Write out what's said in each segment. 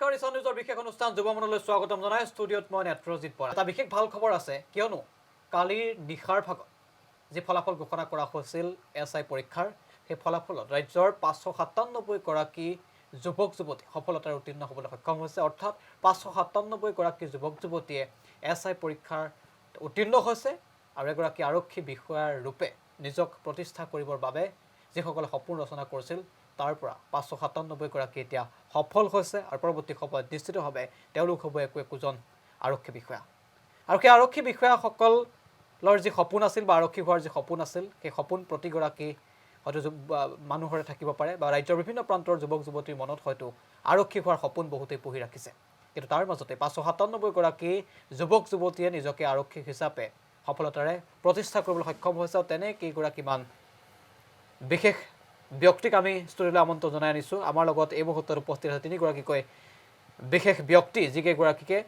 নমস্কাৰ ইছান নিউজৰ বিশেষ অনুষ্ঠান যুৱমনলৈ স্বাগতম জনাই ষ্টুডিঅ'ত মই নেত্ৰজিৎ বৰা এটা বিশেষ ভাল খবৰ আছে কিয়নো কালিৰ নিশাৰ ভাগত যে ফলাফল ঘোষণা কৰা হৈছিল এছআই পৰীক্ষাৰ সেই ফলাফলত ৰাজ্যৰ 597 গৰাকী যুৱক যুৱতী সফলতাৰে উত্তীৰ্ণ হ'বলৈ সক্ষম হৈছে অৰ্থাৎ 597 গৰাকী যুৱক যুৱতীয়ে এছআই পৰীক্ষাৰ উত্তীৰ্ণ হৈছে আৰু এগৰাকী আৰক্ষী বিষয়াৰ ৰূপে নিজক প্ৰতিষ্ঠা কৰিবৰ বাবে যিসকলে সপোন ৰচনা কৰিছিল তাৰ পৰা 597 গৰাকী এতিয়া সফল হৈছে আৰু পৰৱৰ্তী সময়ত নিশ্চিতভাৱে তেওঁলোক হ'ব একোজন আৰক্ষী বিষয়া আৰু সেই আৰক্ষী বিষয়াসকলৰ যি সপোন আছিল বা আৰক্ষী হোৱাৰ যি সপোন আছিল সেই সপোন প্ৰতিগৰাকী হয়তো মানুহৰে থাকিব পাৰে বা ৰাজ্যৰ বিভিন্ন প্ৰান্তৰ যুৱক যুৱতীৰ মনত হয়তো আৰক্ষী হোৱাৰ সপোন বহুতেই পুহি ৰাখিছে কিন্তু তাৰ মাজতে 597 গৰাকী যুৱক যুৱতীয়ে নিজকে আৰক্ষী হিচাপে সফলতাৰে প্ৰতিষ্ঠা কৰিবলৈ সক্ষম হৈছে আৰু তেনে কেইগৰাকীমান বিশেষ ব্যক্তিক আমি ষ্টুডিঅ'লৈ আমন্ত্ৰণ জনাই আনিছোঁ আমাৰ লগত এই মুহূৰ্তত উপস্থিত আছে তিনিগৰাকীকৈ বিশেষ ব্যক্তি যিকেইগৰাকীকে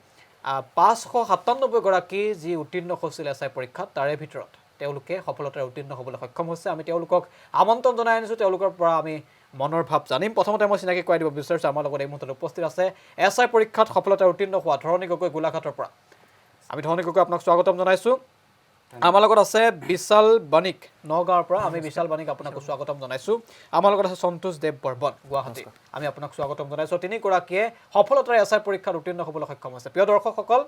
597 গৰাকী যি উত্তীৰ্ণ হৈছিল এছআই পৰীক্ষাত তাৰে ভিতৰত তেওঁলোকে সফলতাৰে উত্তীৰ্ণ হ'বলৈ সক্ষম হৈছে আমি তেওঁলোকক আমন্ত্ৰণ জনাই আনিছোঁ তেওঁলোকৰ পৰা আমি মনৰ ভাৱ জানিম প্ৰথমতে মই চিনাকি কৰাই দিব বিচাৰিছোঁ আমাৰ লগত এই মুহূৰ্তত উপস্থিত আছে এছআই পৰীক্ষাত সফলতাৰে উত্তীৰ্ণ হোৱা ধৰণী গগৈ গোলাঘাটৰ পৰা আমি ধৰণী গগৈ আপোনাক স্বাগতম জনাইছোঁ আমাৰ লগত আছে বিশাল বানিক নগাঁৱৰ পৰা আমি বিশাল বানিক আপোনাক স্বাগতম জনাইছোঁ আমাৰ লগত আছে সন্তোষ দেৱ বৰ্মন গুৱাহাটী আমি আপোনাক স্বাগতম জনাইছোঁ তিনিগৰাকীয়ে সফলতাৰে এছআই পৰীক্ষাত উত্তীৰ্ণ হ'বলৈ সক্ষম হৈছে প্ৰিয় দৰ্শকসকল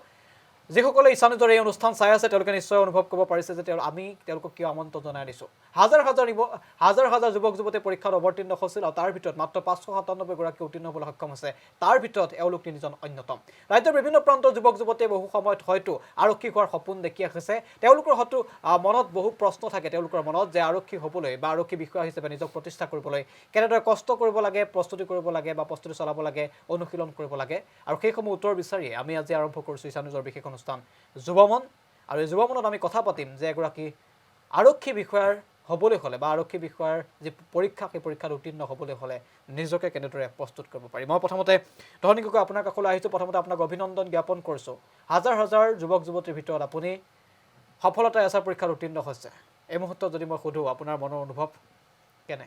যিসকলে ইছান নিউজৰ এই অনুষ্ঠান চাই আছে তেওঁলোকে নিশ্চয় অনুভৱ কৰিব পাৰিছে যে আমি তেওঁলোকক কিয় আমন্ত্ৰণ জনাই দিছোঁ হাজাৰ হাজাৰ যুৱক যুৱতীয়ে পৰীক্ষাত অৱতীৰ্ণ হৈছিল আৰু তাৰ ভিতৰত মাত্ৰ 597 গৰাকী উত্তীৰ্ণ হ'বলৈ সক্ষম হৈছে তাৰ ভিতৰত এওঁলোক তিনিজন অন্যতম ৰাজ্যৰ বিভিন্ন প্ৰান্তৰ যুৱক যুৱতীয়ে বহু সময়ত হয়তো আৰক্ষী হোৱাৰ সপোন দেখি আহিছে তেওঁলোকৰ হয়তো মনত বহু প্ৰশ্ন থাকে তেওঁলোকৰ মনত যে আৰক্ষী হ'বলৈ বা আৰক্ষী বিষয়া হিচাপে নিজক প্ৰতিষ্ঠা কৰিবলৈ কেনেদৰে কষ্ট কৰিব লাগে প্ৰস্তুতি কৰিব লাগে বা প্ৰস্তুতি চলাব লাগে অনুশীলন কৰিব লাগে আৰু সেইসমূহ উত্তৰ বিচাৰিয়ে আমি আজি আৰম্ভ কৰিছোঁ ইছান নিউজৰ বিশেষ অনুষ্ঠান যুৱমন আৰু এই যুৱমনত আমি কথা পাতিম যে এগৰাকী আৰক্ষী বিষয়াৰ হ'বলৈ হ'লে বা আৰক্ষী বিষয়াৰ যি পৰীক্ষা সেই পৰীক্ষাত উত্তীৰ্ণ হ'বলৈ হ'লে নিজকে কেনেদৰে প্ৰস্তুত কৰিব পাৰি মই প্ৰথমতে ধৰণী গগৈ আপোনাৰ কাষলৈ আহিছোঁ প্ৰথমতে আপোনাক অভিনন্দন জ্ঞাপন কৰিছোঁ হাজাৰ হাজাৰ যুৱক যুৱতীৰ ভিতৰত আপুনি সফলতা এছআই পৰীক্ষাত উত্তীৰ্ণ হৈছে এই মুহূৰ্তত যদি মই সোধোঁ আপোনাৰ মনৰ অনুভৱ কেনে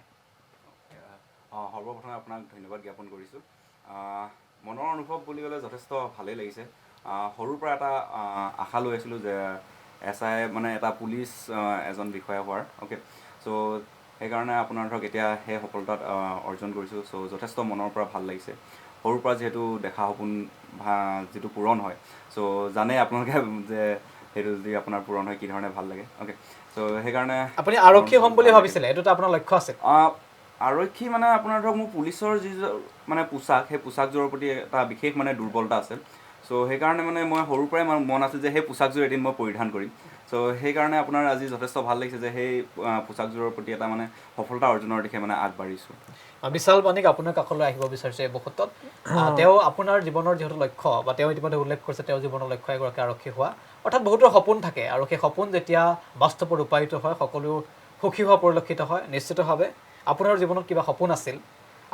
সৰ্বপ্ৰথমে আপোনাক ধন্যবাদ জ্ঞাপন কৰিছোঁ মনৰ অনুভৱ বুলি ক'লে যথেষ্ট ভালেই লাগিছে সৰুৰ পৰা এটা আশা লৈ আছিলোঁ যে এছআই মানে এটা পুলিচ এজন বিষয়া হোৱাৰ অ'কে চ' সেইকাৰণে আপোনাৰ ধৰক এতিয়া সেই সফলতাত অৰ্জন কৰিছোঁ চ' যথেষ্ট মনৰ পৰা ভাল লাগিছে সৰুৰ পৰা যিহেতু দেখা সপোন যিটো পূৰণ হয় চ' জানে আপোনালোকে যে সেইটো যদি আপোনাৰ পূৰণ হয় কি ধৰণে ভাল লাগে অ'কে চ' সেইকাৰণে আপুনি আৰক্ষী হ'ম বুলি ভাবিছিলে এইটোতো আপোনাৰ লক্ষ্য আছে আৰক্ষী মানে আপোনাৰ ধৰক মোৰ পুলিচৰ যি মানে পোচাক সেই পোচাকযোৰৰ প্ৰতি এটা বিশেষ মানে দুৰ্বলতা আছে চ' সেইকাৰণে মানে মই সৰুৰ পৰাই মন আছিল যে সেই পোচাকযোৰ এদিন মই পৰিধান কৰিম চ' সেইকাৰণে আপোনাৰ আজি যথেষ্ট ভাল লাগিছে যে সেই পোচাকযোৰৰ প্ৰতি এটা মানে সফলতা অৰ্জনৰ দিশে মানে আগবাঢ়িছোঁ বিশাল বানিক আপোনাৰ কাষলৈ আহিব বিচাৰিছে এই মুহূৰ্তত তেওঁ আপোনাৰ জীৱনৰ যিহেতু লক্ষ্য বা তেওঁ ইতিমধ্যে উল্লেখ কৰিছে তেওঁৰ জীৱনৰ লক্ষ্য এগৰাকী আৰক্ষী হোৱা অৰ্থাৎ বহুতৰ সপোন থাকে আৰু সেই সপোন যেতিয়া বাস্তৱত ৰূপায়িত হয় সকলো সুখী হোৱা পৰিলক্ষিত হয় নিশ্চিতভাৱে আপোনাৰ জীৱনত কিবা সপোন আছিল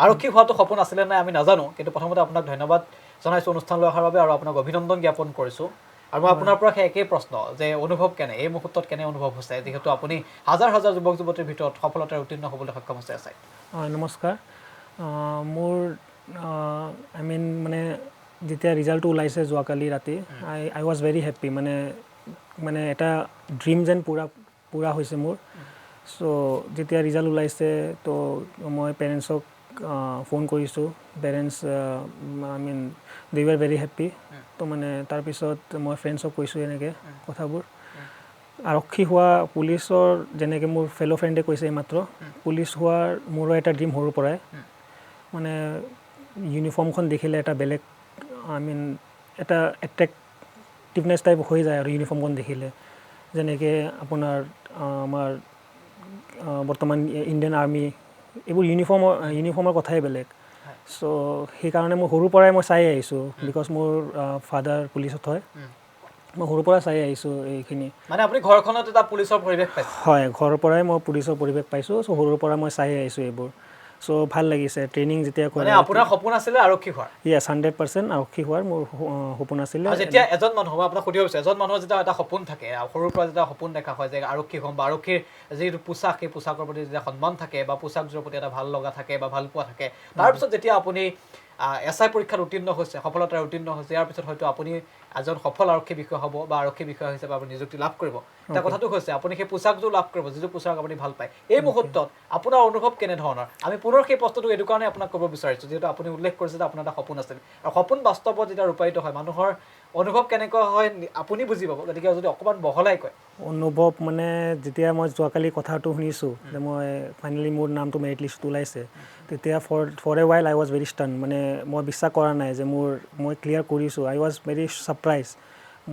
আৰক্ষী হোৱাটো সপোন আছিলে নাই আমি নাজানো কিন্তু প্ৰথমতে আপোনাক ধন্যবাদ জনাইছোঁ অনুষ্ঠানলৈ অহাৰ বাবে আৰু আপোনাক অভিনন্দন জ্ঞাপন কৰিছোঁ আৰু মই আপোনাৰ পৰা সেই একেই প্ৰশ্ন যে অনুভৱ কেনে এই মুহূৰ্তত কেনে অনুভৱ হৈছে যিহেতু আপুনি হাজাৰ হাজাৰ যুৱক যুৱতীৰ ভিতৰত সফলতাৰে উত্তীৰ্ণ হ'বলৈ সক্ষম হৈছে এছআই নমস্কাৰ মোৰ মানে যেতিয়া ৰিজাল্টটো ওলাইছে যোৱাকালি ৰাতি আই ৱাজ ভেৰি হেপ্পী মানে এটা ড্ৰিম যেন পূৰা হৈছে মোৰ চ' যেতিয়া ৰিজাল্ট ওলাইছে তো মই পেৰেণ্টছক ফোন কৰিছোঁ পেৰেণ্টছ দে ৱাৰ ভেৰি হেপ্পী তো মানে তাৰপিছত মই ফ্ৰেণ্ডছক কৈছোঁ এনেকৈ কথাবোৰ আৰক্ষী হোৱা পুলিচৰ যেনেকৈ মোৰ ফেল' ফ্ৰেণ্ডে কৈছে এইমাত্ৰ পুলিচ হোৱাৰ মোৰো এটা ড্ৰিম সৰুৰ পৰাই মানে ইউনিফৰ্মখন দেখিলে এটা বেলেগ এটা এট্ৰেক্টিভনেছ টাইপ হৈ যায় আৰু ইউনিফৰ্মখন দেখিলে যেনেকৈ আপোনাৰ আমাৰ বৰ্তমান ইণ্ডিয়ান আৰ্মি এইবোৰ ইউনিফৰ্মৰ কথাই বেলেগ চ' সেইকাৰণে মই সৰুৰ পৰাই মই চাই আহিছোঁ বিকজ মোৰ ফাদাৰ পুলিচত হয় মই সৰুৰ পৰা চাই আহিছোঁ এইখিনি মানে আপুনি ঘৰখনত এটা পুলিচৰ পৰিৱেশ পাইছে হয় ঘৰৰ পৰাই মই পুলিচৰ পৰিৱেশ পাইছোঁ চ' সৰুৰ পৰা মই চাই আহিছোঁ এইবোৰ চ' ভাল লাগিছে ট্ৰেইনিং যেতিয়া মানে আপোনাৰ সপোন আছিলে আৰক্ষী হোৱাৰ ইয়েছ 100% আৰক্ষী হোৱাৰ মোৰ সপোন আছিলে যেতিয়া এজন মানুহ আপোনাক সুধিব বিচাৰিছোঁ এজন মানুহৰ যেতিয়া এটা সপোন থাকে সৰুৰ পৰা যেতিয়া সপোন দেখা হয় যে আৰক্ষী হ'ম বা আৰক্ষীৰ যিটো পোচাক সেই পোচাকৰ প্ৰতি যেতিয়া সন্মান থাকে বা পোচাকযোৰৰ প্ৰতি এটা ভাল লগা থাকে বা ভাল পোৱা থাকে তাৰপিছত যেতিয়া আপুনি SI পৰীক্ষাত উত্তীৰ্ণ হৈছে সফলতাৰে উত্তীৰ্ণ হৈছে ইয়াৰ পিছত হয়তো আপুনি এজন সফল আৰক্ষী বিষয়া হ'ব বা আৰক্ষী বিষয়া হিচাপে আপুনি নিযুক্তি লাভ কৰিব এটা কথাটো হৈছে আপুনি সেই পোচাকযোৰ লাভ কৰিব যিটো পোচাক আপুনি ভাল পায় এই মুহূৰ্তত আপোনাৰ অনুভৱ কেনেধৰণৰ আমি পুনৰ সেই প্ৰশ্নটো এইটো কাৰণে আপোনাক ক'ব বিচাৰিছোঁ যিহেতু আপুনি উল্লেখ কৰিছে যে আপোনাৰ এটা সপোন আছিল আৰু সপোন বাস্তৱত যেতিয়া ৰূপায়িত হয় মানুহৰ অনুভৱ কেনেকুৱা হয় আপুনি বুজি পাব গতিকে যদি অকণমান বহলাই কয় অনুভৱ মানে যেতিয়া মই যোৱাকালি কথাটো শুনিছোঁ যে মই ফাইনেলি মোৰ নামটো মেৰিট লিষ্ট ওলাইছে তেতিয়া for a while I was very stunned মানে মই বিশ্বাস কৰা নাই যে মই ক্লিয়াৰ কৰিছোঁ আই ৱাজ ভেৰি ছাৰপ্ৰাইজ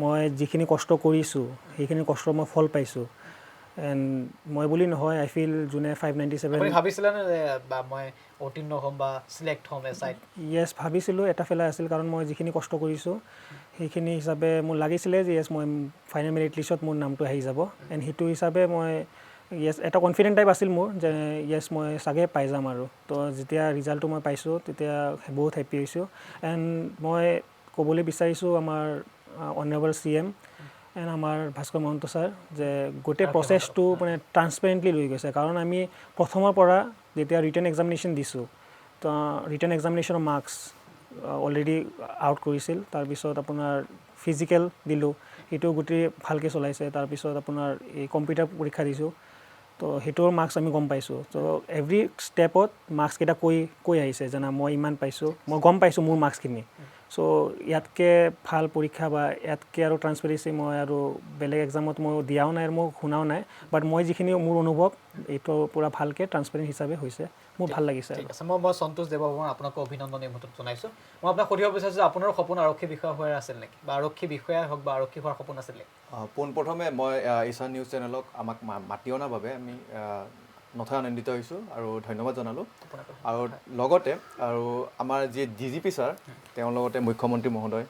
মই যিখিনি কষ্ট কৰিছোঁ সেইখিনি কষ্টৰ মই ফল পাইছোঁ এণ্ড মই বুলি নহয় আই ফিল যোনে 597 আপুনি ভাবিছিলেনে যে বা মই উত্তীৰ্ণ হ'ম বা চিলেক্ট হ'ম SIত য়েছ ভাবিছিলোঁ এটা ফেলা আছিল কাৰণ মই যিখিনি কষ্ট কৰিছোঁ সেইখিনি হিচাপে মোৰ লাগিছিলে যে য়েছ মই ফাইনেল মেৰিট লিষ্টত মোৰ নামটো আহি যাব এণ্ড সেইটো হিচাপে মই য়েছ এটা কনফিডেণ্ট টাইপ আছিল মোৰ যে য়েছ মই চাগে পাই যাম আৰু তো যেতিয়া ৰিজাল্টটো মই পাইছোঁ তেতিয়া বহুত হেপ্পী হৈছোঁ এণ্ড মই ক'বলৈ বিচাৰিছোঁ আমাৰ অনাৰেবল CM এণ্ড আমাৰ ভাস্কৰ মহন্ত ছাৰ যে গোটেই প্ৰচেছটো মানে ট্ৰান্সপেৰেণ্টলি লৈ গৈছে কাৰণ আমি প্ৰথমৰ পৰা যেতিয়া ৰিটেন এক্সামিনেশ্যন দিছোঁ তো ৰিটেন এক্সামিনেশ্যনৰ মাৰ্কছ অলৰেডি আউট কৰিছিল তাৰপিছত আপোনাৰ ফিজিকেল দিলোঁ সেইটো গোটেই ভালকৈ চলাইছে তাৰপিছত আপোনাৰ এই কম্পিউটাৰ পৰীক্ষা দিছোঁ তো সেইটোৰ মাৰ্কছ আমি গম পাইছোঁ তো এভৰি ষ্টেপত মাৰ্কছকেইটা কৈ আহিছে যেনে মই ইমান পাইছোঁ মই গম পাইছোঁ মোৰ মাৰ্কছখিনি চ' ইয়াতকৈ ভাল পৰীক্ষা বা ইয়াতকৈ আৰু ট্ৰান্সপেৰেঞ্চি মই আৰু বেলেগ এক্সামত মই দিয়াও নাই আৰু মই শুনাও নাই বাট মই যিখিনি মোৰ অনুভৱ এইটো পূৰা ভালকৈ ট্ৰান্সপেৰেণ্ট হিচাপে হৈছে মোৰ ভাল লাগিছে ঠিক আছে মই সন্তোষ দেৱবৰ্মন আপোনাক অভিনন্দন এই মুহূৰ্তত জনাইছোঁ মই আপোনাক সুধিব বিচাৰিছোঁ যে আপোনাৰ সপোন আৰক্ষী বিষয়া হোৱাৰ আছিল নেকি বা আৰক্ষী বিষয়াই হওক বা আৰক্ষী হোৱাৰ সপোন আছিল নেকি পোনপ্ৰথমে মই ঈশান নিউজ চেনেলক আমাক মাতি অনাৰ বাবে আমি নথৈ আনন্দিত হৈছোঁ আৰু ধন্যবাদ জনালোঁ আৰু লগতে আৰু আমাৰ যি DGP ছাৰ তেওঁৰ লগতে মুখ্যমন্ত্ৰী মহোদয়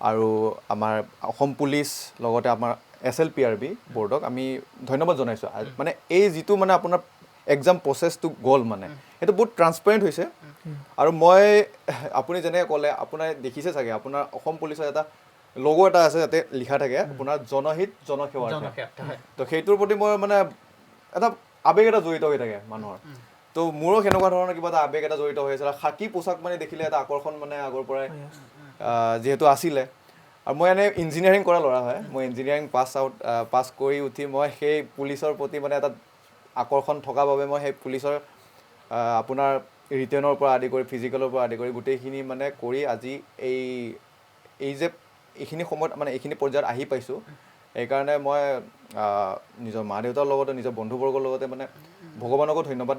আৰু আমাৰ অসম পুলিচ লগতে আমাৰ SLPRB বৰ্ডক আমি ধন্যবাদ জনাইছোঁ মানে এই যিটো মানে আপোনাৰ এক্সাম প্ৰচেছটো গ'ল মানে সেইটো বহুত ট্ৰান্সপেৰেণ্ট হৈছে আৰু মই আপুনি যেনেকৈ ক'লে আপোনাৰ দেখিছে চাগে আপোনাৰ অসম পুলিচৰ এটা লগো এটা আছে যাতে লিখা থাকে আপোনাৰ জনহিত জনসেৱাৰ তো সেইটোৰ প্ৰতি মই মানে এটা আৱেগ এটা জড়িত হৈ থাকে মানুহৰ তো মোৰো সেনেকুৱা ধৰণৰ কিবা এটা আৱেগ এটা জড়িত হৈ আছে খাকী পোচাক মানে দেখিলে এটা আকৰ্ষণ মানে আগৰ পৰাই যিহেতু আছিলে আৰু মই এনে ইঞ্জিনিয়াৰিং কৰা ল'ৰা হয় মই ইঞ্জিনিয়াৰিং পাছ কৰি উঠি মই সেই পুলিচৰ প্ৰতি মানে এটা আকৰ্ষণ থকাৰ বাবে মই সেই পুলিচৰ আপোনাৰ ৰিটেনৰ পৰা আদি কৰি ফিজিকেলৰ পৰা আদি কৰি গোটেইখিনি মানে কৰি আজি এই যে এইখিনি সময়ত মানে এইখিনি পৰ্যায়ত আহি পাইছোঁ সেইকাৰণে মই নিজৰ মা দেউতাৰ লগতে নিজৰ বন্ধুবৰ্গৰ লগতে মানে ভগৱানকো ধন্যবাদ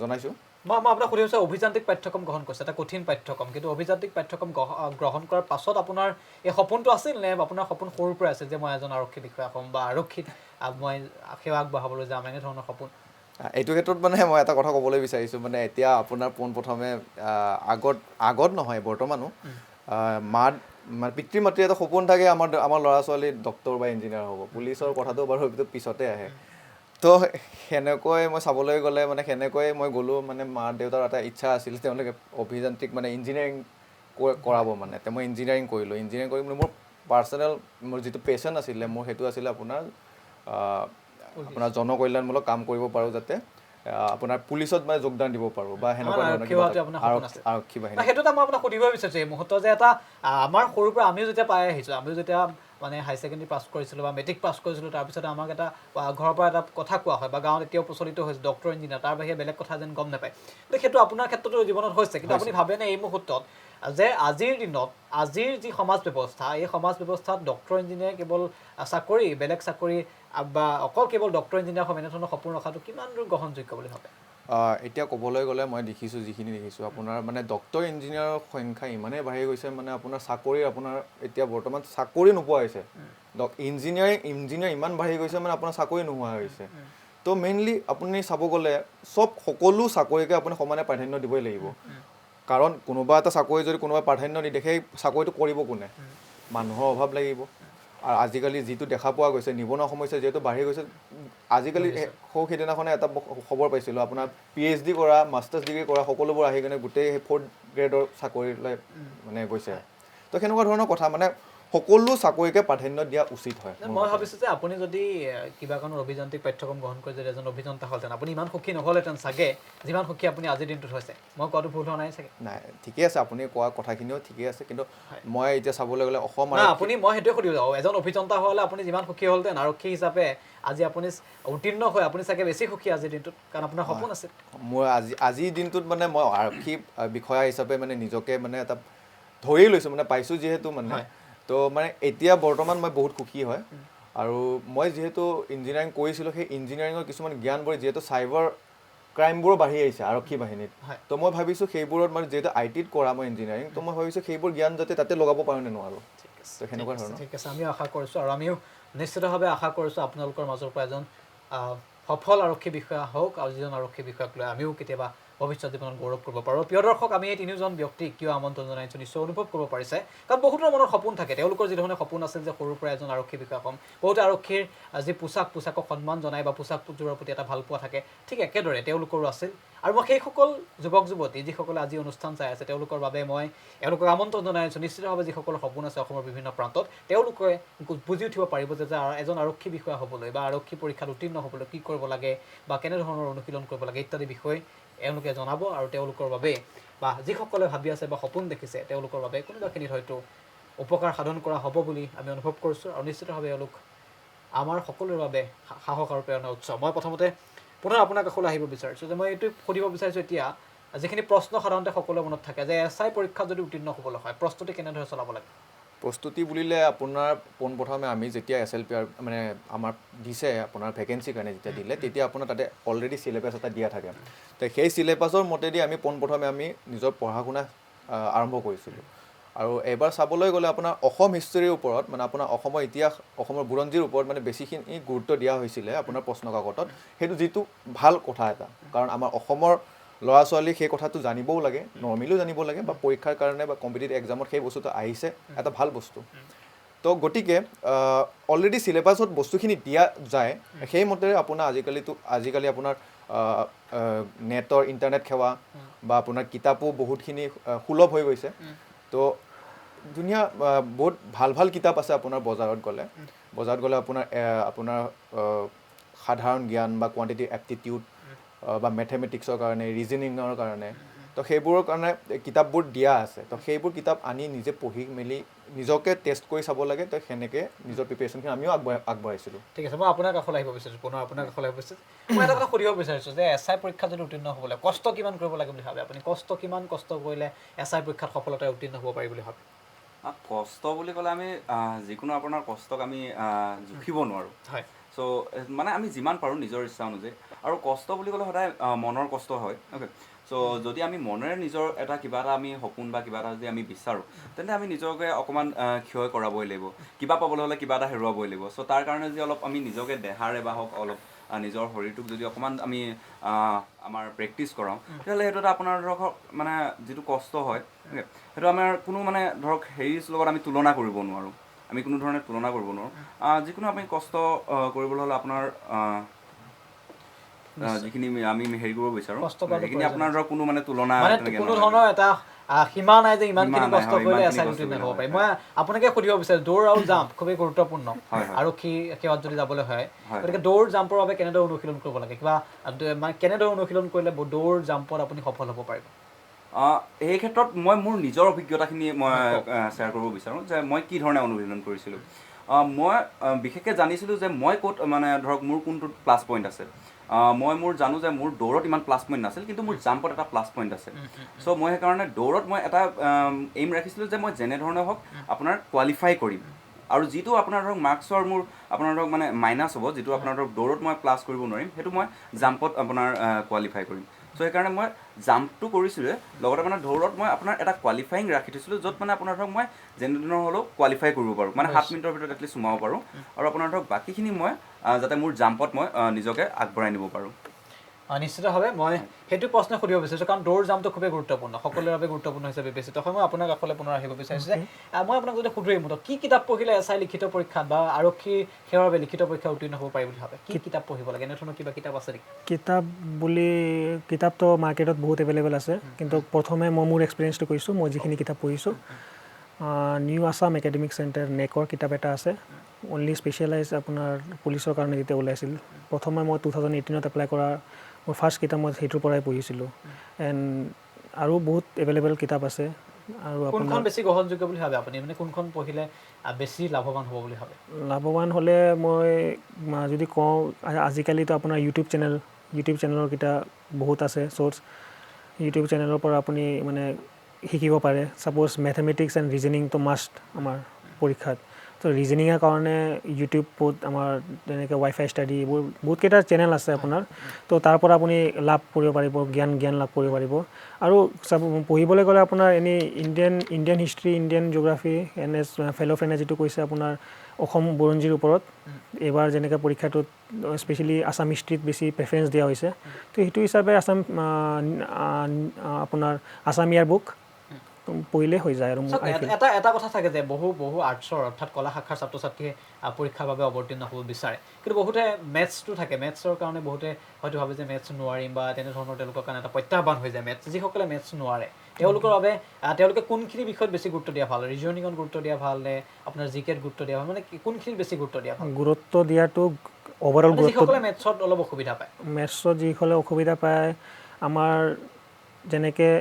জনাইছোঁ মই আপোনাক সুধিছোঁ অভিযান্ত্ৰিক পাঠ্যক্ৰম গ্ৰহণ কৰিছে এটা কঠিন পাঠ্যক্ৰম কিন্তু অভিযান্ত্ৰিক পাঠ্যক্ৰম গ্ৰহণ কৰাৰ পাছত আপোনাৰ এই সপোনটো আছিল নে আপোনাৰ সপোন সৰুৰ পৰা আছিল যে মই এজন আৰক্ষী বিষয়া হ'ম বা আৰক্ষীত মই সেৱা আগবঢ়াবলৈ যাম এনেধৰণৰ সপোন এইটো ক্ষেত্ৰত মানে মই এটা কথা ক'বলৈ বিচাৰিছোঁ মানে এতিয়া আপোনাৰ পোনপ্ৰথমে আগত নহয় বৰ্তমানো পিতৃ মাতৃৰ এটা সপোন থাকে আমাৰ ল'ৰা ছোৱালী ডক্তৰ বা ইঞ্জিনিয়াৰ হ'ব পুলিচৰ কথাটো বাৰু সেইটো পিছতে আহে তো সেনেকৈ মই চাবলৈ গ'লে মানে সেনেকৈ মই গ'লোঁ মানে মা দেউতাৰ এটা ইচ্ছা আছিল তেওঁলোকে অভিযান্ত্ৰিক মানে ইঞ্জিনিয়াৰিং কৰাব মানে তো মই ইঞ্জিনিয়াৰিং কৰিলোঁ ইঞ্জিনিয়াৰিং কৰি মোৰ পাৰ্চনেল মোৰ যিটো পেশ্যন আছিলে মোৰ সেইটো আছিলে আপোনাৰ জনকল্যাণমূলক কাম কৰিব পাৰোঁ যাতে আপোনাৰ পুলিচত মানে যোগদান দিব পাৰোঁ বা সেনেকুৱা ধৰণৰ আৰক্ষী বাহিনী সেইটো এটা মই আপোনাক সুধিব বিচাৰিছোঁ এই মুহূৰ্তত যে এটা আমাৰ সৰুৰ পৰা আমিও যেতিয়া পাই আহিছোঁ আমিও যেতিয়া মানে হাই ছেকেণ্ডেৰী পাছ কৰিছিলোঁ বা মেট্ৰিক পাছ কৰিছিলোঁ তাৰপিছত আমাক এটা ঘৰৰ পৰা এটা কথা কোৱা হয় বা গাঁৱত এতিয়াও প্ৰচলিত হৈছে ডক্টৰ ইঞ্জিনিয়াৰ তাৰ বাহিৰে বেলেগ কথা যেন গম নাপায় কিন্তু সেইটো আপোনাৰ ক্ষেত্ৰতো জীৱনত হৈছে কিন্তু আপুনি ভাবেনে এই মুহূৰ্তত যে আজিৰ দিনত আজিৰ যি সমাজ ব্যৱস্থা এই সমাজ ব্যৱস্থাত ডক্টৰ ইঞ্জিনিয়াৰ কেৱল চাকৰি বেলেগ চাকৰি বা অকল কেৱল ডক্টৰ ইঞ্জিনিয়াৰ হ'ম এনেধৰণৰ সপোন ৰখাটো কিমান দূৰ গ্ৰহণযোগ্য বুলি ভাবে এতিয়া ক'বলৈ গ'লে মই যিখিনি দেখিছোঁ আপোনাৰ মানে ডক্টৰ ইঞ্জিনিয়াৰৰ সংখ্যা ইমানেই বাঢ়ি গৈছে মানে আপোনাৰ এতিয়া বৰ্তমান চাকৰি নোপোৱা হৈছে ইঞ্জিনিয়াৰ ইমান বাঢ়ি গৈছে মানে আপোনাৰ চাকৰি নোহোৱা হৈছে তো মেইনলি আপুনি চাব গ'লে সকলো চাকৰিকে আপুনি সমানে প্ৰাধান্য দিবই লাগিব কাৰণ কোনোবা এটা চাকৰি যদি কোনোবাই প্ৰাধান্য নিদিয়ে সেই চাকৰিটো কৰিব কোনে মানুহৰ অভাৱ লাগিব আৰু আজিকালি যিটো দেখা পোৱা গৈছে নিবনুৱা সমস্যা যিহেতু বাঢ়ি গৈছে আজিকালি সেইদিনাখনে এটা খবৰ পাইছিলোঁ আপোনাৰ PhD কৰা মাষ্টাৰ্ছ ডিগ্ৰী কৰা সকলোবোৰ আহি কিনে গোটেই 4th গ্ৰেডৰ চাকৰিলৈ মানে গৈছে তো সেনেকুৱা ধৰণৰ কথা মানে সকলো চাকৰিকে প্ৰাধান্য দিয়া উচিত হয় মই ভাবিছোঁ যে আপুনি যদি কিবা কাৰণত অভিযান্ত্ৰিক পাঠ্যক্ৰম গ্ৰহণ কৰি যদি এজন অভিযন্তা হ'লহেঁতেন আপুনি ইমান সুখী নহ'লহেঁতেন চাগে যিমান সুখী আপুনি আজিৰ দিনটোত হৈছে মই কোৱাটো ভুল হোৱা নাই চাগে নাই ঠিকে আছে আপুনি কোৱা কথাখিনিও ঠিকে আছে কিন্তু মই এতিয়া চাবলৈ গ'লে অসম না আপুনি মই সেইটোৱে সুধিব যাওঁ এজন অভিযন্তা হ'লে আপুনি যিমান সুখী হ'লহেঁতেন আৰক্ষী হিচাপে আজি আপুনি উত্তীৰ্ণ হৈ আপুনি চাগে বেছি সুখী আজিৰ দিনটোত কাৰণ আপোনাৰ সপোন আছিল মোৰ আজিৰ দিনটোত মানে মই আৰক্ষী বিষয়া হিচাপে মানে নিজকে মানে এটা ধৰি লৈছোঁ মানে পাইছোঁ যিহেতু মানে তো মানে এতিয়া বৰ্তমান মই বহুত সুখী হয় আৰু মই যিহেতু ইঞ্জিনিয়াৰিং কৰিছিলোঁ সেই ইঞ্জিনিয়াৰিঙৰ কিছুমান জ্ঞানবোৰ যিহেতু চাইবাৰ ক্ৰাইমবোৰো বাঢ়ি আহিছে আৰক্ষী বাহিনীত তো মই ভাবিছোঁ সেইবোৰত মানে যিহেতু IT ত কৰা মই ইঞ্জিনিয়াৰিং তো মই ভাবিছোঁ সেইবোৰ জ্ঞান যাতে তাতে লগাব পাৰোঁ নে নোৱাৰোঁ তো সেনেকুৱা ধৰণৰ ঠিক আছে আমিও আশা কৰিছোঁ আৰু আমিও নিশ্চিতভাৱে আশা কৰিছোঁ আপোনালোকৰ মাজৰ পৰা এজন সফল আৰক্ষী বিষয়া হওক আৰু যিজন আৰক্ষী বিষয়াক লৈ আমিও কেতিয়াবা ভৱিষ্যত জীৱনত গৌৰৱ কৰিব পাৰোঁ প্ৰিয় দৰ্শক আমি এই তিনিওজন ব্যক্তিক কিয় আমন্ত্ৰণ জনাইছোঁ নিশ্চয় অনুভৱ কৰিব পাৰিছে কাৰণ বহুতৰ মনত সপোন থাকে তেওঁলোকৰ যিধৰণে সপোন আছিল যে সৰুৰ পৰা এজন আৰক্ষী বিষয়া হ'ম বহুতে আৰক্ষীৰ যি পোছাকক সন্মান জনায় বা পোছাকযোৰৰ প্ৰতি এটা ভালপোৱা থাকে ঠিক একেদৰে তেওঁলোকৰো আছিল আৰু মই সেইসকল যুৱক যুৱতী যিসকলে আজি অনুষ্ঠান চাই আছে তেওঁলোকৰ বাবে মই এওঁলোকক আমন্ত্ৰণ জনাইছোঁ নিশ্চিতভাৱে যিসকলৰ সপোন আছে অসমৰ বিভিন্ন প্ৰান্তত তেওঁলোকে বুজি উঠিব পাৰিব যে এজন আৰক্ষী বিষয়া হ'বলৈ বা আৰক্ষী পৰীক্ষাত উত্তীৰ্ণ হ'বলৈ কি কৰিব লাগে বা কেনেধৰণৰ অনুশীলন কৰিব লাগে ইত্যাদি বিষয় এওঁলোকে জনাব আৰু তেওঁলোকৰ বাবে বা যিসকলে ভাবি আছে বা সপোন দেখিছে তেওঁলোকৰ বাবে কোনোবাখিনিত হয়তো উপকাৰ সাধন কৰা হ'ব বুলি আমি অনুভৱ কৰিছোঁ আৰু নিশ্চিতভাৱে এওঁলোক আমাৰ সকলোৰে বাবে সাহস আৰু প্ৰেৰণাৰ উৎস মই প্ৰথমতে পুনৰ আপোনাৰ কাষলৈ আহিব বিচাৰিছোঁ যে মই এইটো সুধিব বিচাৰিছোঁ এতিয়া যিখিনি প্ৰশ্ন সাধাৰণতে সকলোৰে মনত থাকে যে SI পৰীক্ষাত যদি উত্তীৰ্ণ হ'বলৈ হয় প্ৰস্তুতি কেনেদৰে চলাব লাগে প্ৰস্তুতি বুলিলে আপোনাৰ পোনপ্ৰথমে আমি যেতিয়া SLPR মানে আমাৰ দিছে আপোনাৰ ভেকেঞ্চিৰ কাৰণে যেতিয়া দিলে তেতিয়া আপোনাৰ তাতে অলৰেডি চিলেবাছ এটা দিয়া থাকে তো সেই চিলেবাছৰ মতেদি আমি পোনপ্ৰথমে আমি নিজৰ পঢ়া শুনা আৰম্ভ কৰিছিলোঁ আৰু এবাৰ চাবলৈ গ'লে আপোনাৰ অসম হিষ্ট্ৰীৰ ওপৰত মানে আপোনাৰ অসমৰ ইতিহাস অসমৰ বুৰঞ্জীৰ ওপৰত মানে বেছিখিনি গুৰুত্ব দিয়া হৈছিলে আপোনাৰ প্ৰশ্ন কাকতত সেইটো যিটো ভাল কথা এটা কাৰণ আমাৰ অসমৰ ল'ৰা ছোৱালী সেই কথাটো জানিবও লাগে নৰ্মেলিও জানিব লাগে বা পৰীক্ষাৰ কাৰণে বা কম্পিটিটিভ এক্সামত সেই বস্তুটো আহিছে এটা ভাল বস্তু তো গতিকে অলৰেডি চিলেবাছত বস্তুখিনি দিয়া যায় সেইমতে আপোনাৰ আজিকালি আপোনাৰ নেটৰ ইণ্টাৰনেট সেৱা বা আপোনাৰ কিতাপো বহুতখিনি সুলভ হৈ গৈছে তো ধুনীয়া বহুত ভাল কিতাপ আছে আপোনাৰ বজাৰত গ'লে আপোনাৰ সাধাৰণ জ্ঞান বা কোৱান্টিটিভ এপ্টিটিউড বা মেথমেটিক্সৰ কাৰণে ৰিজনিঙৰ কাৰণে তো সেইবোৰৰ কাৰণে কিতাপবোৰ দিয়া আছে তো সেইবোৰ কিতাপ আনি নিজে পঢ়ি মেলি নিজকে টেষ্ট কৰি চাব লাগে তো সেনেকৈ নিজৰ প্ৰিপেৰেশ্যনখিনি আমিও আগবঢ়াইছিলোঁ ঠিক আছে মই আপোনাৰ কাষলৈ আহিব বিচাৰিছোঁ পুনৰ আপোনাৰ কাষলৈ আহিব বিচাৰিছোঁ মই এটা কথা সুধিব বিচাৰিছোঁ যে SI পৰীক্ষাত যদি উত্তীৰ্ণ হ'বলৈ কষ্ট কিমান কৰিব লাগে বুলি ভাবে আপুনি কিমান কষ্ট কৰিলে SI পৰীক্ষাত সফলতাৰে উত্তীৰ্ণ হ'ব পাৰি বুলি ভাবে কষ্ট বুলি ক'লে আমি যিকোনো আপোনাৰ কষ্টক আমি জুখিব নোৱাৰোঁ হয় চ' মানে আমি যিমান পাৰোঁ নিজৰ ইচ্ছা অনুযায়ী আৰু কষ্ট বুলি ক'লে সদায় মনৰ কষ্ট হয় অ'কে চ' যদি আমি মনেৰে নিজৰ কিবা এটা আমি সপোন বা কিবা এটা যদি আমি বিচাৰোঁ তেন্তে আমি নিজকে অকণমান ক্ষয় কৰাবই লাগিব কিবা পাবলৈ হ'লে কিবা এটা হেৰুৱাবই লাগিব চ' তাৰ কাৰণে যদি অলপ আমি নিজকে দেহাৰে বা হওক অলপ নিজৰ শৰীৰটোক যদি অকণমান আমি আমাৰ প্ৰেক্টিছ কৰাওঁ তেতিয়াহ'লে সেইটো এটা আপোনাৰ ধৰক মানে যিটো কষ্ট হয় সেইটো আমাৰ কোনো মানে ধৰক হেৰিৰ লগত আমি তুলনা কৰিব নোৱাৰোঁ আমি কোনো ধৰণে তুলনা কৰিব নোৱাৰোঁ যিকোনো আপুনি কষ্ট কৰিবলৈ হ'লে আপোনাৰ যিখিনি আমি হেৰি কৰিব বিচাৰোঁ সেইখিনি আপোনাৰ ধৰক কোনো মানে তুলনা কোনো ধৰণৰ এটা সীমা নাই যে ইমানখিনি কষ্ট কৰিলে SI উত্তীৰ্ণ হ'ব পাৰি মই আপোনাকে সুধিব বিচাৰিছোঁ দৌৰ আৰু জাম্প খুবেই গুৰুত্বপূৰ্ণ আৰক্ষী সেৱাত যদি যাবলৈ হয় গতিকে দৌৰ জাম্পৰ বাবে কেনেদৰে অনুশীলন কৰিব লাগে কিবা মানে কেনেদৰে অনুশীলন কৰিলে দৌৰ জাম্পত আপুনি সফল হ'ব পাৰিব এই ক্ষেত্ৰত মই মোৰ নিজৰ অভিজ্ঞতাখিনি মই শ্বেয়াৰ কৰিব বিচাৰোঁ যে মই কি ধৰণে অনুশীলন কৰিছিলোঁ মই বিশেষকৈ জানিছিলোঁ যে মই ক'ত মানে ধৰক মোৰ কোনটোত প্লাছ পইণ্ট আছে মই জানো যে মোৰ দৌৰত ইমান প্লাছ পইণ্ট নাছিল কিন্তু মোৰ জাম্পত এটা প্লাছ পইণ্ট আছে চ' মই সেইকাৰণে দৌৰত মই এটা এইম ৰাখিছিলোঁ যে মই যেনেধৰণে হওক আপোনাৰ কোৱালিফাই কৰিম আৰু যিটো আপোনাৰ ধৰক মাৰ্কছৰ মোৰ আপোনাৰ ধৰক মানে মাইনাছ হ'ব যিটো আপোনাৰ ধৰক দৌৰত মই প্লাছ কৰিব নোৱাৰিম সেইটো মই জাম্পত আপোনাৰ কোৱালিফাই কৰিম চ' সেইকাৰণে মই জাম্পটো কৰিছিলোঁ লগতে মানে দৌৰত মই আপোনাৰ এটা কোৱালিফাইং ৰাখি থৈছিলোঁ য'ত মানে আপোনাৰ ধৰক মই যেনেধৰণৰ হ'লেও কোৱালিফাই কৰিব পাৰোঁ মানে 7 মিনিটৰ ভিতৰত এটলিষ্ট সোমাব পাৰোঁ আৰু আপোনাৰ ধৰক বাকীখিনি মই যাতে মোৰ জাম্পত মই নিজকে আগবঢ়াই নিব পাৰোঁ নিশ্চিতভাৱে মই সেইটো প্ৰশ্ন সুধিব বিচাৰিছোঁ কাৰণ দৌৰ জাম্পটো খুবেই গুৰুত্বপূৰ্ণ সকলোৰে বাবে গুৰুত্বপূৰ্ণ হিচাপে বিবেচিত হয় মই আপোনাৰ কাষলৈ পুনৰ আহিব বিচাৰিছোঁ যে মই আপোনাক যদি সুধোঁ এই মুহূৰ্তত কি কিতাপ পঢ়িলে SI লিখিত পৰীক্ষাত বা আৰক্ষী সেৱাৰ বাবে লিখিত পৰীক্ষা উত্তীৰ্ণ হ'ব পাৰি বুলি ভাবে কি কিতাপ পঢ়িব লাগে এনেধৰণৰ কিবা কিতাপ আছে নেকি কিতাপটো মাৰ্কেটত বহুত এভেইলেবল আছে কিন্তু প্ৰথমে মই মোৰ এক্সপিৰিয়েঞ্চটো কৈছোঁ মই যিখিনি কিতাপ পঢ়িছোঁ নিউ আছাম একাডেমিক চেণ্টাৰ নেকৰ কিতাপ এটা আছে অনলি স্পেচিয়েলাইজ আপোনাৰ পুলিচৰ কাৰণে যেতিয়া ওলাইছিল প্ৰথমে মই 2018ত এপ্লাই কৰা মোৰ ফাৰ্ষ্ট কিতাপ মই সেইটোৰ পৰাই পঢ়িছিলোঁ এণ্ড আৰু বহুত এভেইলেবল কিতাপ আছে আৰু কোনখন বেছি গ্ৰহণযোগ্য বুলি ভাবে আপুনি মানে কোনখন পঢ়িলে বেছি লাভৱান হ'ব বুলি ভাবে লাভৱান হ'লে মই যদি কওঁ আজিকালিতো আপোনাৰ ইউটিউব চেনেলৰ কিটা বহুত আছে চ'ৰ্চ ইউটিউব চেনেলৰ পৰা আপুনি মানে শিকিব পাৰে ছাপ'জ মেথমেটিক্স এণ্ড ৰিজনিংটো মাষ্ট আমাৰ পৰীক্ষাত তো ৰিজনিঙৰ কাৰণে ইউটিউবত আমাৰ তেনেকৈ ৱাইফাই ষ্টাডি এইবোৰ বহুতকেইটা চেনেল আছে আপোনাৰ তো তাৰ পৰা আপুনি লাভ কৰিব পাৰিব জ্ঞান লাভ কৰিব পাৰিব আৰু পঢ়িবলৈ গ'লে আপোনাৰ এনেই Indian history Indian geography fellow' ফ্ৰেণ্ডে যিটো কৈছে আপোনাৰ অসম বুৰঞ্জীৰ ওপৰত এইবাৰ যেনেকৈ পৰীক্ষাটোত স্পেচিয়েলি আছাম হিষ্ট্ৰীত বেছি প্ৰেফাৰেঞ্চ দিয়া হৈছে তো সেইটো হিচাপে আপোনাৰ আছাম ইয়াৰ বুক পঢ়িলে হৈ যায় আৰু এটা কথা থাকে যে বহু আৰ্টছৰ অৰ্থাৎ কলা শাখাৰ ছাত্ৰ ছাত্ৰীয়ে পৰীক্ষাৰ বাবে অৱতীৰ্ণ হ'ব বিচাৰে কিন্তু বহুতে মেথছটো থাকে মেথছৰ কাৰণে বহুতে হয়তো ভাবে যে মেথছ নোৱাৰিম বা তেনেধৰণৰ তেওঁলোকৰ কাৰণে এটা প্ৰত্যাহ্বান হৈ যায় মেথছ যিসকলে মেথছ নোৱাৰে তেওঁলোকৰ বাবে তেওঁলোকে কোনখিনি বিষয়ত বেছি গুৰুত্ব দিয়া ভাল ৰিজনিঙত গুৰুত্ব দিয়া ভাল নে আপোনাৰ জিকেত গুৰুত্ব দিয়া ভাল মানে কোনখিনিত বেছি গুৰুত্ব দিয়া ভাল গুৰুত্ব দিয়াটো অভাৰঅল যিসকলে মেথছত অলপ অসুবিধা পায় মেথছত যিসকলে অসুবিধা পায় আমাৰ যেনেকৈ